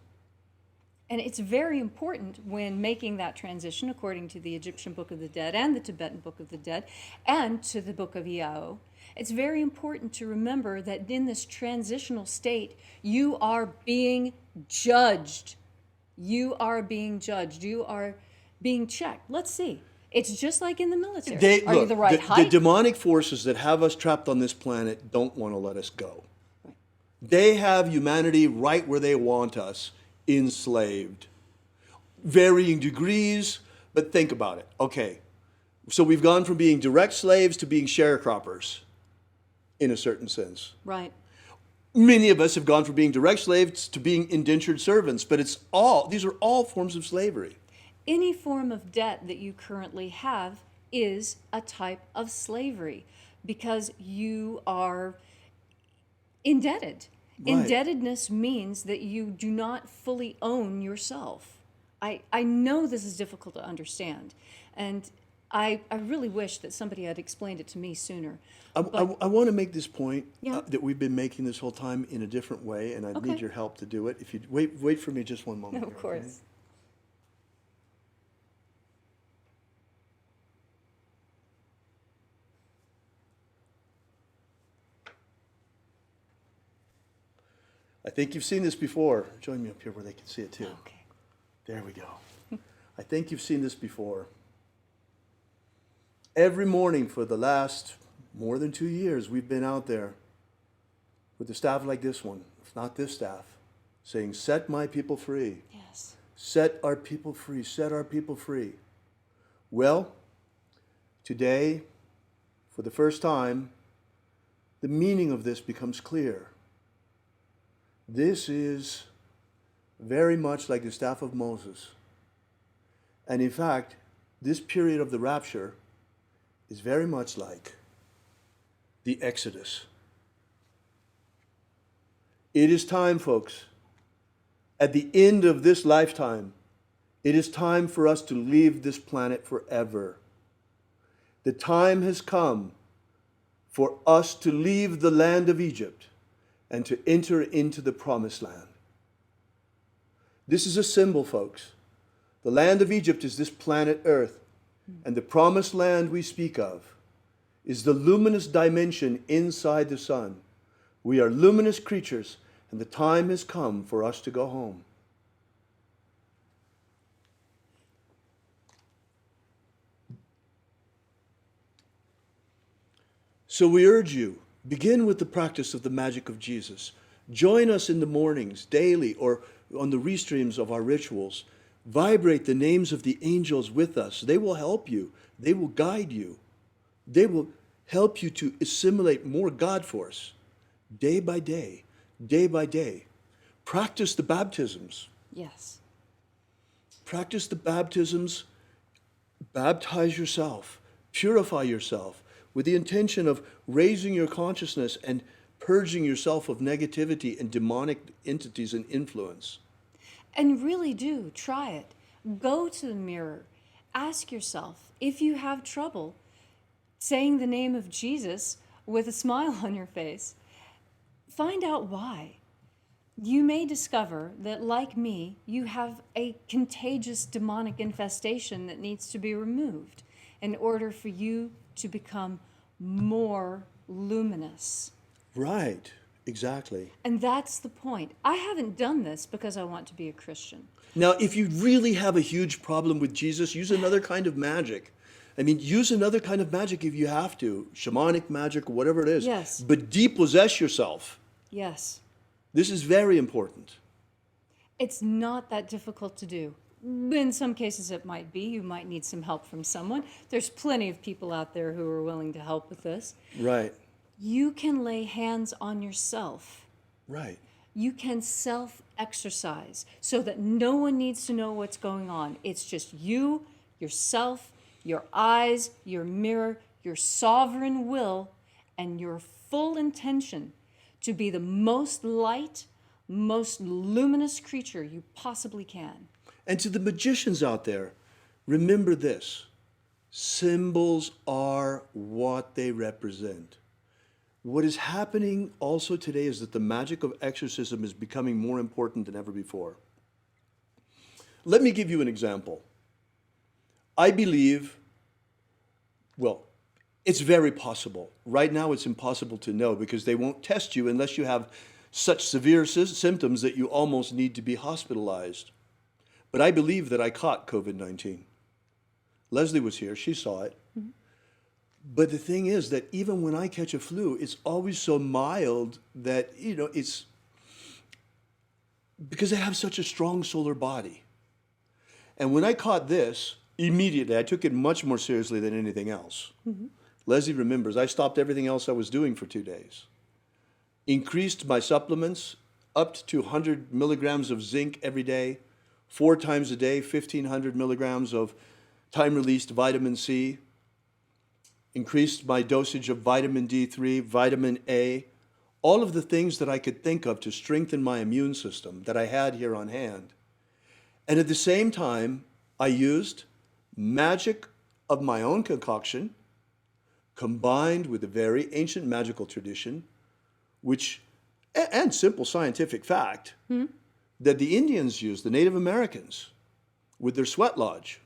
D: And it's very important when making that transition, according to the Egyptian Book of the Dead and the Tibetan Book of the Dead and to the Book of Iao, it's very important to remember that in this transitional state, you are being judged. You are being judged. You are being checked. Let's see. It's just like in the military. Are you the right height?
C: The demonic forces that have us trapped on this planet don't want to let us go.
D: Right.
C: They have humanity right where they want us, enslaved. Varying degrees, but think about it. Okay, so we've gone from being direct slaves to being sharecroppers, in a certain sense.
D: Right.
C: Many of us have gone from being direct slaves to being indentured servants, but these are all forms of slavery.
D: any form of debt that you currently have is a type of slavery because you are indebted.
C: Right.
D: Indebtedness means that you do not fully own yourself. I know this is difficult to understand, and I really wish that somebody had explained it to me sooner.
C: I want to make this point
D: Yeah.
C: that we've been making this whole time in a different way, and I
D: Okay.
C: need your help to do it. If you wait for me just one moment.
D: Of
C: here,
D: course.
C: okay? I think you've seen this before. Join me up here where they can see it too.
D: Okay.
C: There we go. I think you've seen this before. Every morning for the last more than 2 years, we've been out there with a staff like this one, if not this staff, saying, set my people free.
D: Yes.
C: Set our people free. Set our people free. Well, today, for the first time, the meaning of this becomes clear. This is very much like the staff of Moses. And in fact, this period of the rapture is very much like the Exodus. It is time, folks. At the end of this lifetime, it is time for us to leave this planet forever. The time has come for us to leave the land of Egypt and to enter into the promised land. This is a symbol, folks. The land of Egypt is this planet Earth, and the promised land we speak of is the luminous dimension inside the sun. We are luminous creatures, and the time has come for us to go home. So we urge you, begin with the practice of the magic of Jesus. Join us in the mornings, daily, or on the restreams of our rituals. Vibrate the names of the angels with us. They will help you. They will guide you. They will help you to assimilate more God force day by day, day by day. Practice the baptisms.
D: Yes.
C: Practice the baptisms. Baptize yourself. Purify yourself with the intention of raising your consciousness and purging yourself of negativity and demonic entities and influence.
D: And really do try it. Go to the mirror. Ask yourself if you have trouble saying the name of Jesus with a smile on your face. Find out why. You may discover that, like me, you have a contagious demonic infestation that needs to be removed in order for you to become more luminous.
C: Right, exactly.
D: And that's the point. I haven't done this because I want to be a Christian.
C: Now, if you really have a huge problem with Jesus, use another kind of magic. I mean, use another kind of magic if you have to, shamanic magic or whatever it is.
D: Yes.
C: But depossess yourself.
D: Yes.
C: This is very important.
D: It's not that difficult to do. In some cases it might be. You might need some help from someone. There's plenty of people out there who are willing to help with this.
C: Right,
D: You can lay hands on yourself.
C: right.
D: You can self-exercise so that no one needs to know what's going on. It's just you, yourself, your eyes, your mirror, your sovereign will, and your full intention to be the most light, most luminous creature you possibly can.
C: And to the magicians out there, remember this. Symbols are what they represent. What is happening also today is that the magic of exorcism is becoming more important than ever before. Let me give you an example. I believe, well, it's very possible. Right now it's impossible to know because they won't test you unless you have such severe symptoms that you almost need to be hospitalized. But I believe that I caught COVID-19. Leslie was here, she saw it. Mm-hmm. But the thing is that even when I catch a flu, it's always so mild that, it's because I have such a strong solar body. And when I caught this, immediately, I took it much more seriously than anything else. Mm-hmm. Leslie remembers, I stopped everything else I was doing for 2 days. Increased my supplements up to 100 milligrams of zinc every day, 4 times a day, 1,500 milligrams of time-released vitamin C, increased my dosage of vitamin D3, vitamin A, all of the things that I could think of to strengthen my immune system that I had here on hand. And at the same time, I used magic of my own concoction, combined with a very ancient magical tradition, which, and simple scientific fact, that the Indians used, the Native Americans, with their sweat lodge.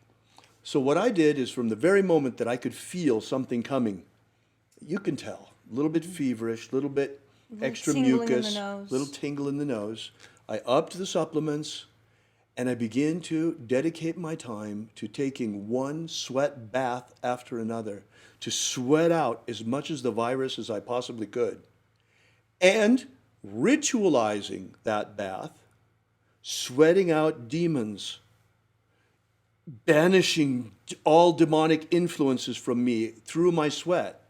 C: So what I did is from the very moment that I could feel something coming, you can tell, a little bit feverish, a little bit extra mucus, little tingle in the nose. I upped the supplements, and I began to dedicate my time to taking one sweat bath after another, to sweat out as much as the virus as I possibly could, and ritualizing that bath, sweating out demons, banishing all demonic influences from me through my sweat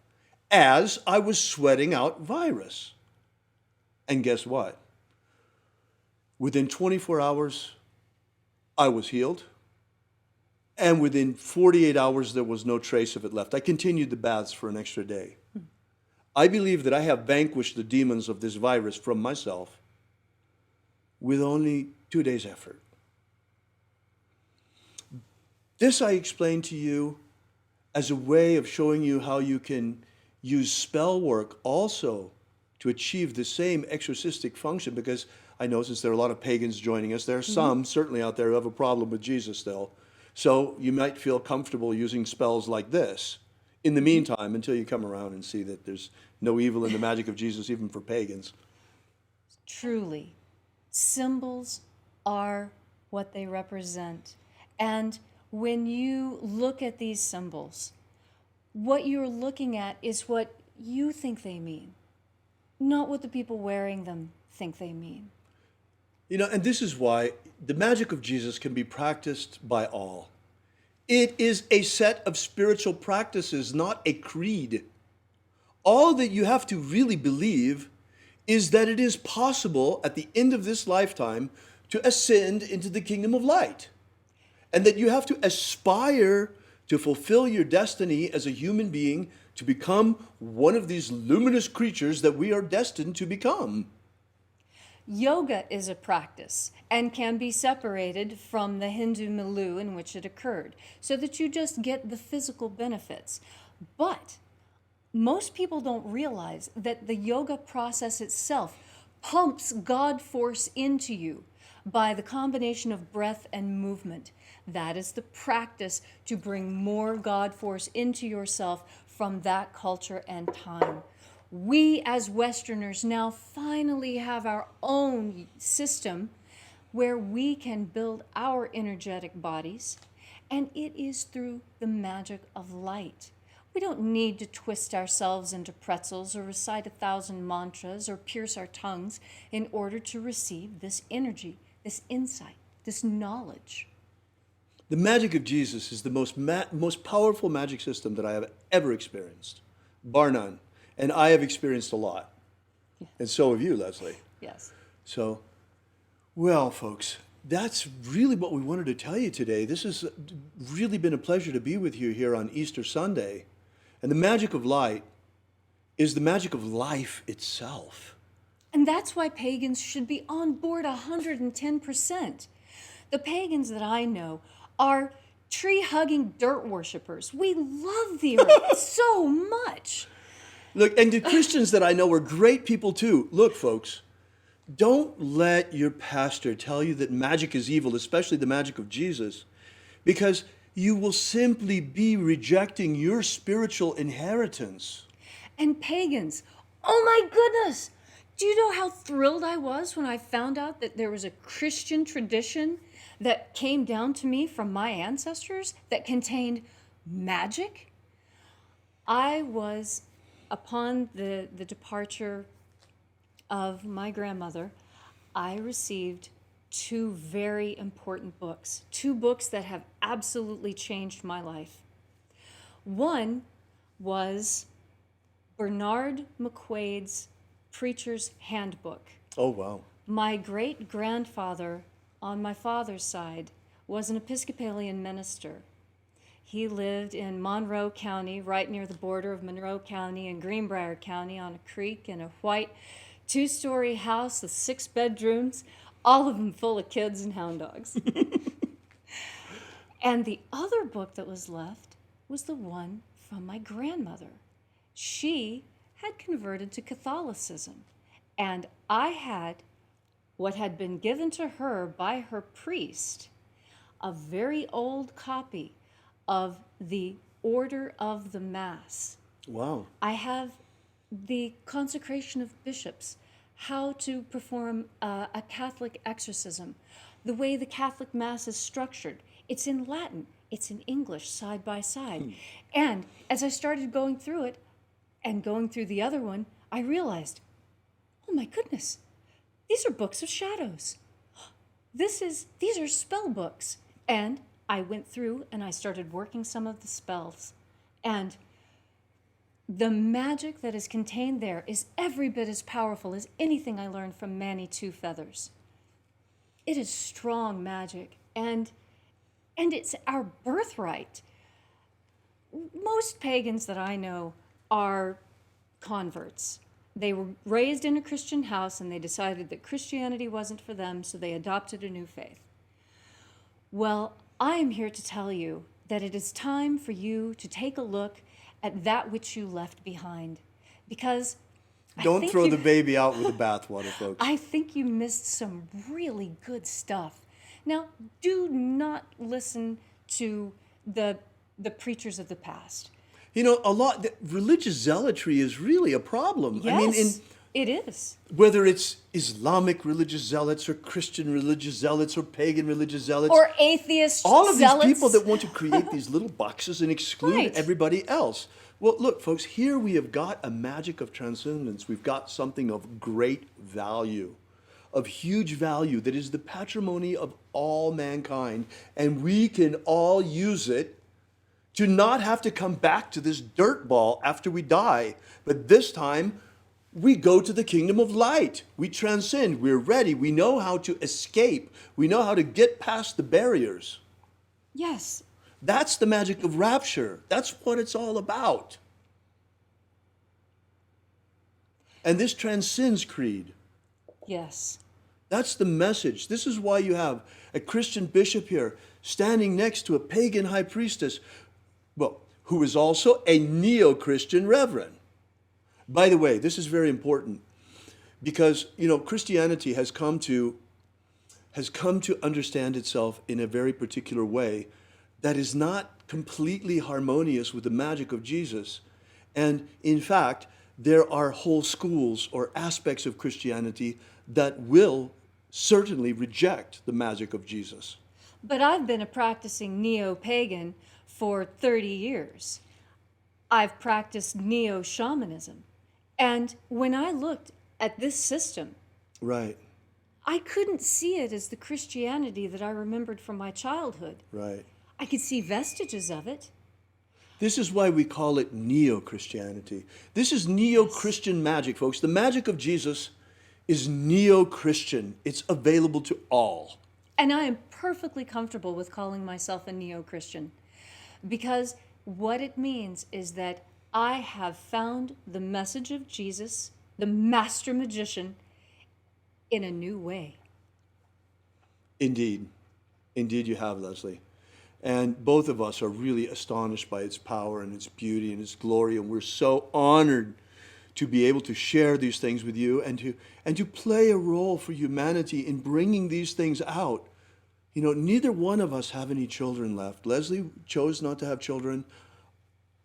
C: as I was sweating out virus. And guess what? Within 24 hours, I was healed. And within 48 hours, there was no trace of it left. I continued the baths for an extra day. I believe that I have vanquished the demons of this virus from myself with only 2 days' effort. This I explained to you as a way of showing you how you can use spell work also to achieve the same exorcistic function, because I know since there are a lot of pagans joining us, there are some certainly out there who have a problem with Jesus still. So you might feel comfortable using spells like this in the meantime until you come around and see that there's no evil in the magic of Jesus even for pagans.
D: Truly, symbols are what they represent. And when you look at these symbols, what you're looking at is what you think they mean, not what the people wearing them think they mean.
C: You know, and this is why the magic of Jesus can be practiced by all. It is a set of spiritual practices, not a creed. All that you have to really believe is that it is possible at the end of this lifetime to ascend into the kingdom of light. And that you have to aspire to fulfill your destiny as a human being to become one of these luminous creatures that we are destined to become.
D: Yoga is a practice and can be separated from the Hindu milieu in which it occurred, so that you just get the physical benefits. But most people don't realize that the yoga process itself pumps God force into you by the combination of breath and movement. That is the practice to bring more God force into yourself from that culture and time. We as Westerners now finally have our own system where we can build our energetic bodies, and it is through the magic of light. We don't need to twist ourselves into pretzels or recite 1,000 mantras or pierce our tongues in order to receive this energy, this insight, this knowledge.
C: The magic of Jesus is the most powerful magic system that I have ever experienced, bar none. And I have experienced a lot. And so have you, Leslie.
D: Yes.
C: So, well, folks, that's really what we wanted to tell you today. This has really been a pleasure to be with you here on Easter Sunday. And the magic of light is the magic of life itself.
D: And that's why pagans should be on board 110%. The pagans that I know are tree-hugging dirt worshippers. We love the earth so much.
C: Look, and the Christians that I know are great people too. Look, folks, don't let your pastor tell you that magic is evil, especially the magic of Jesus, because you will simply be rejecting your spiritual inheritance.
D: And pagans, oh my goodness! Do you know how thrilled I was when I found out that there was a Christian tradition that came down to me from my ancestors that contained magic? I was, upon the departure of my grandmother, I received 2 very important books, 2 books that have absolutely changed my life. One was Bernard McQuade's Preacher's Handbook.
C: Oh, wow.
D: My great-grandfather on my father's side was an Episcopalian minister. He lived in Monroe County, right near the border of Monroe County and Greenbrier County, on a creek, in a white 2-story house with 6 bedrooms, all of them full of kids and hound dogs. And the other book that was left was the one from my grandmother. She had converted to Catholicism, and I had what had been given to her by her priest, a very old copy of the Order of the Mass.
C: Wow.
D: I have the consecration of bishops, how to perform a Catholic exorcism, the way the Catholic Mass is structured. It's in Latin, it's in English, side by side. And as I started going through it, and going through the other one, I realized, oh my goodness, these are books of shadows. These are spell books. And I went through and I started working some of the spells. And the magic that is contained there is every bit as powerful as anything I learned from Manny Two Feathers. It is strong magic, and it's our birthright. Most pagans that I know are converts. They were raised in a Christian house and they decided that Christianity wasn't for them, so they adopted a new faith. Well, I am here to tell you that it is time for you to take a look at that which you left behind, because
C: Don't throw the baby out with the bathwater, folks.
D: I think you missed some really good stuff. Now, do not listen to the preachers of the past.
C: You know, religious zealotry is really a problem.
D: Yes,
C: I mean,
D: it is.
C: whether it's Islamic religious zealots or Christian religious zealots or pagan religious zealots.
D: Or atheist
C: all of
D: zealots.
C: these people that want to create these little boxes and exclude
D: Right.
C: everybody else. Well, look, folks, here we have got a magic of transcendence. We've got something of great value, of huge value, that is the patrimony of all mankind, and we can all use it to not have to come back to this dirt ball after we die. But this time, we go to the kingdom of light. We transcend. We're ready. We know how to escape. We know how to get past the barriers.
D: Yes.
C: That's the magic of rapture. That's what it's all about. And this transcends creed.
D: Yes.
C: That's the message. This is why you have a Christian bishop here standing next to a pagan high priestess, well, who is also a neo-Christian reverend. By the way, this is very important because, you know, Christianity has come to understand itself in a very particular way that is not completely harmonious with the magic of Jesus. And in fact, there are whole schools or aspects of Christianity that will certainly reject the magic of Jesus.
D: But I've been a practicing neo-pagan for 30 years. I've practiced neo-shamanism. And when I looked at this system,
C: Right,
D: I couldn't see it as the Christianity that I remembered from my childhood.
C: right.
D: I could see vestiges of it.
C: This is why we call it neo-Christianity. This is neo-Christian magic, folks. The magic of Jesus is neo-Christian. It's available to all.
D: And I am perfectly comfortable with calling myself a neo-Christian, because what it means is that I have found the message of Jesus, the master magician, in a new way.
C: Indeed. Indeed you have, Leslie. And both of us are really astonished by its power and its beauty and its glory, and we're so honored to be able to share these things with you and to play a role for humanity in bringing these things out. You know, neither one of us have any children left. Leslie chose not to have children,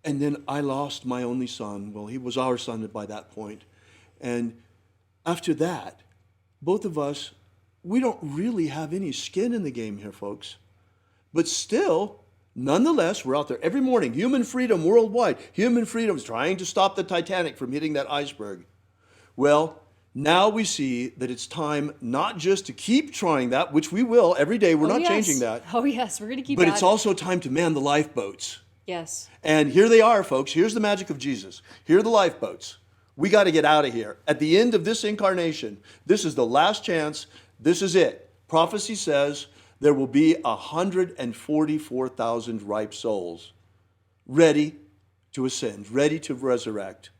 C: and then I lost my only son. Well, he was our son by that point. And after that, both of us, we don't really have any skin in the game here, folks. But still, nonetheless, we're out there every morning. Human freedom worldwide. Human freedom is trying to stop the Titanic from hitting that iceberg. Well, now we see that it's time not just to keep trying that, which we will every day. We're not changing that.
D: Oh, yes, we're going to keep
C: But
D: at
C: it's
D: it.
C: also time to man the lifeboats.
D: Yes.
C: And here they are, folks. Here's the magic of Jesus. Here are the lifeboats. We got to get out of here. At the end of this incarnation, this is the last chance. This is it. Prophecy says there will be 144,000 ripe souls ready to ascend, ready to resurrect.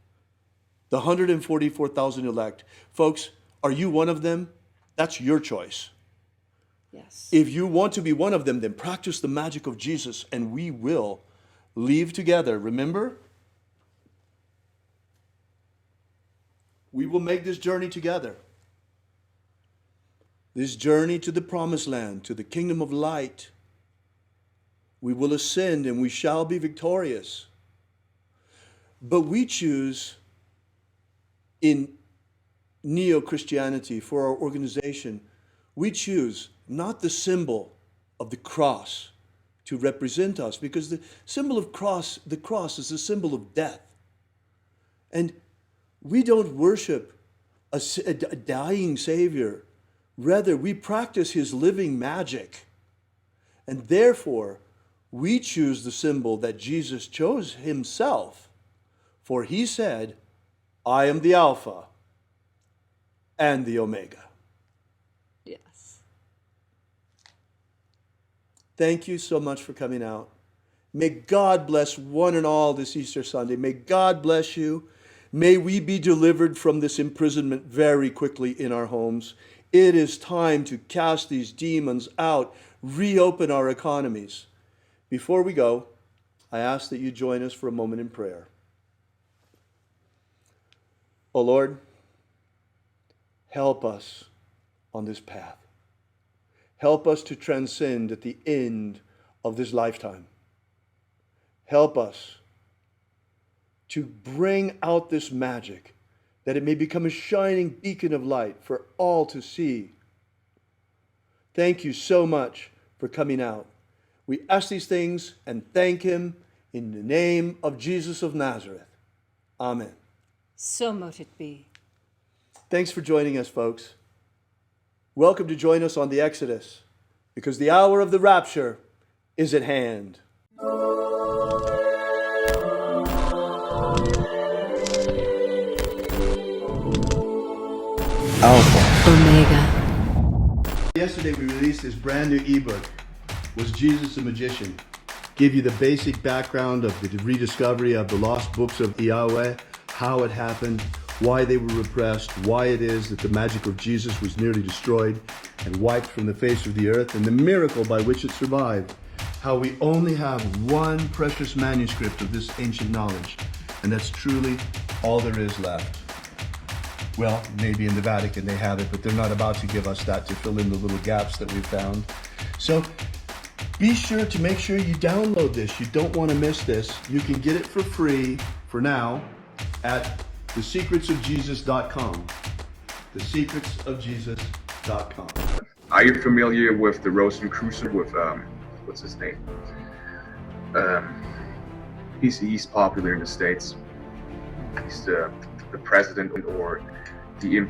C: The 144,000 elect. Folks, are you one of them? That's your choice.
D: Yes.
C: If you want to be one of them, then practice the magic of Jesus, and we will leave together. Remember? We will make this journey together. This journey to the promised land, to the kingdom of light. We will ascend and we shall be victorious. But we choose in neo-Christianity for our organization, we choose not the symbol of the cross to represent us, because the symbol of the cross is a symbol of death. And we don't worship a dying Savior. Rather, we practice his living magic. And therefore, we choose the symbol that Jesus chose himself. For he said, I am the Alpha and the Omega.
D: Yes.
C: Thank you so much for coming out. May God bless one and all this Easter Sunday. May God bless you. May we be delivered from this imprisonment very quickly in our homes. It is time to cast these demons out, reopen our economies. Before we go, I ask that you join us for a moment in prayer. Oh Lord, help us on this path. Help us to transcend at the end of this lifetime. Help us to bring out this magic, that it may become a shining beacon of light for all to see. Thank you so much for coming out. We ask these things and thank him in the name of Jesus of Nazareth. Amen.
D: So mote it be.
C: Thanks for joining us, folks. Welcome to join us on the Exodus, because the hour of the rapture is at hand.
A: Alpha
B: Omega.
C: Yesterday we released this brand new ebook, Was Jesus a Magician? Give you the basic background of the rediscovery of the lost books of Yahweh, how it happened, why they were repressed, why it is that the magic of Jesus was nearly destroyed and wiped from the face of the earth, and the miracle by which it survived. How we only have one precious manuscript of this ancient knowledge, and that's truly all there is left. Well, maybe in the Vatican they have it, but they're not about to give us that to fill in the little gaps that we've found. So be sure to make sure you download this. You don't want to miss this. You can get it for free for now at thesecretsofjesus.com. Thesecretsofjesus.com.
E: Are you familiar with the Rosicrucian with what's his name? He's popular in the States. He's the president or the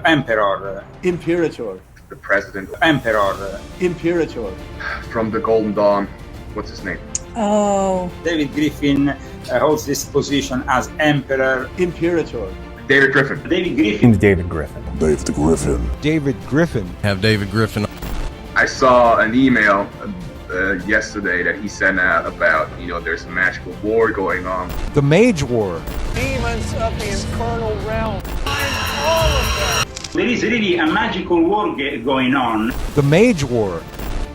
F: Emperor.
C: Imperator.
E: The president.
F: Emperor.
C: Imperator.
E: From the Golden Dawn. What's his name?
B: Oh.
F: David Griffin holds this position as Emperor.
C: Imperator.
E: David Griffin.
F: David Griffin.
A: David Griffin.
G: David Griffin.
A: David Griffin.
G: Have David Griffin.
E: I saw an email yesterday that he sent out about, there's a magical war going on.
A: The Mage War.
H: Demons of the infernal realm. All of them.
F: There is really a magical war going on.
A: The Mage War.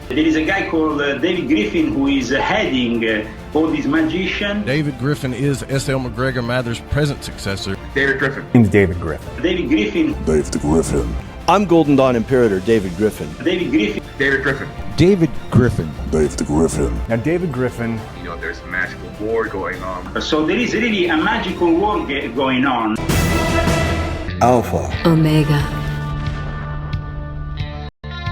F: There is a guy called David Griffin who is heading all these magicians.
G: David Griffin is S.L. McGregor Mather's present successor.
E: David Griffin.
A: David Griffin.
F: David Griffin.
G: David Griffin.
C: I'm Golden Dawn Imperator David Griffin.
F: David Griffin.
E: David Griffin.
A: David Griffin.
G: David Griffin.
A: Now David Griffin.
E: There's a magical war going on.
F: So there is really a magical war going on.
C: Alpha
B: Omega.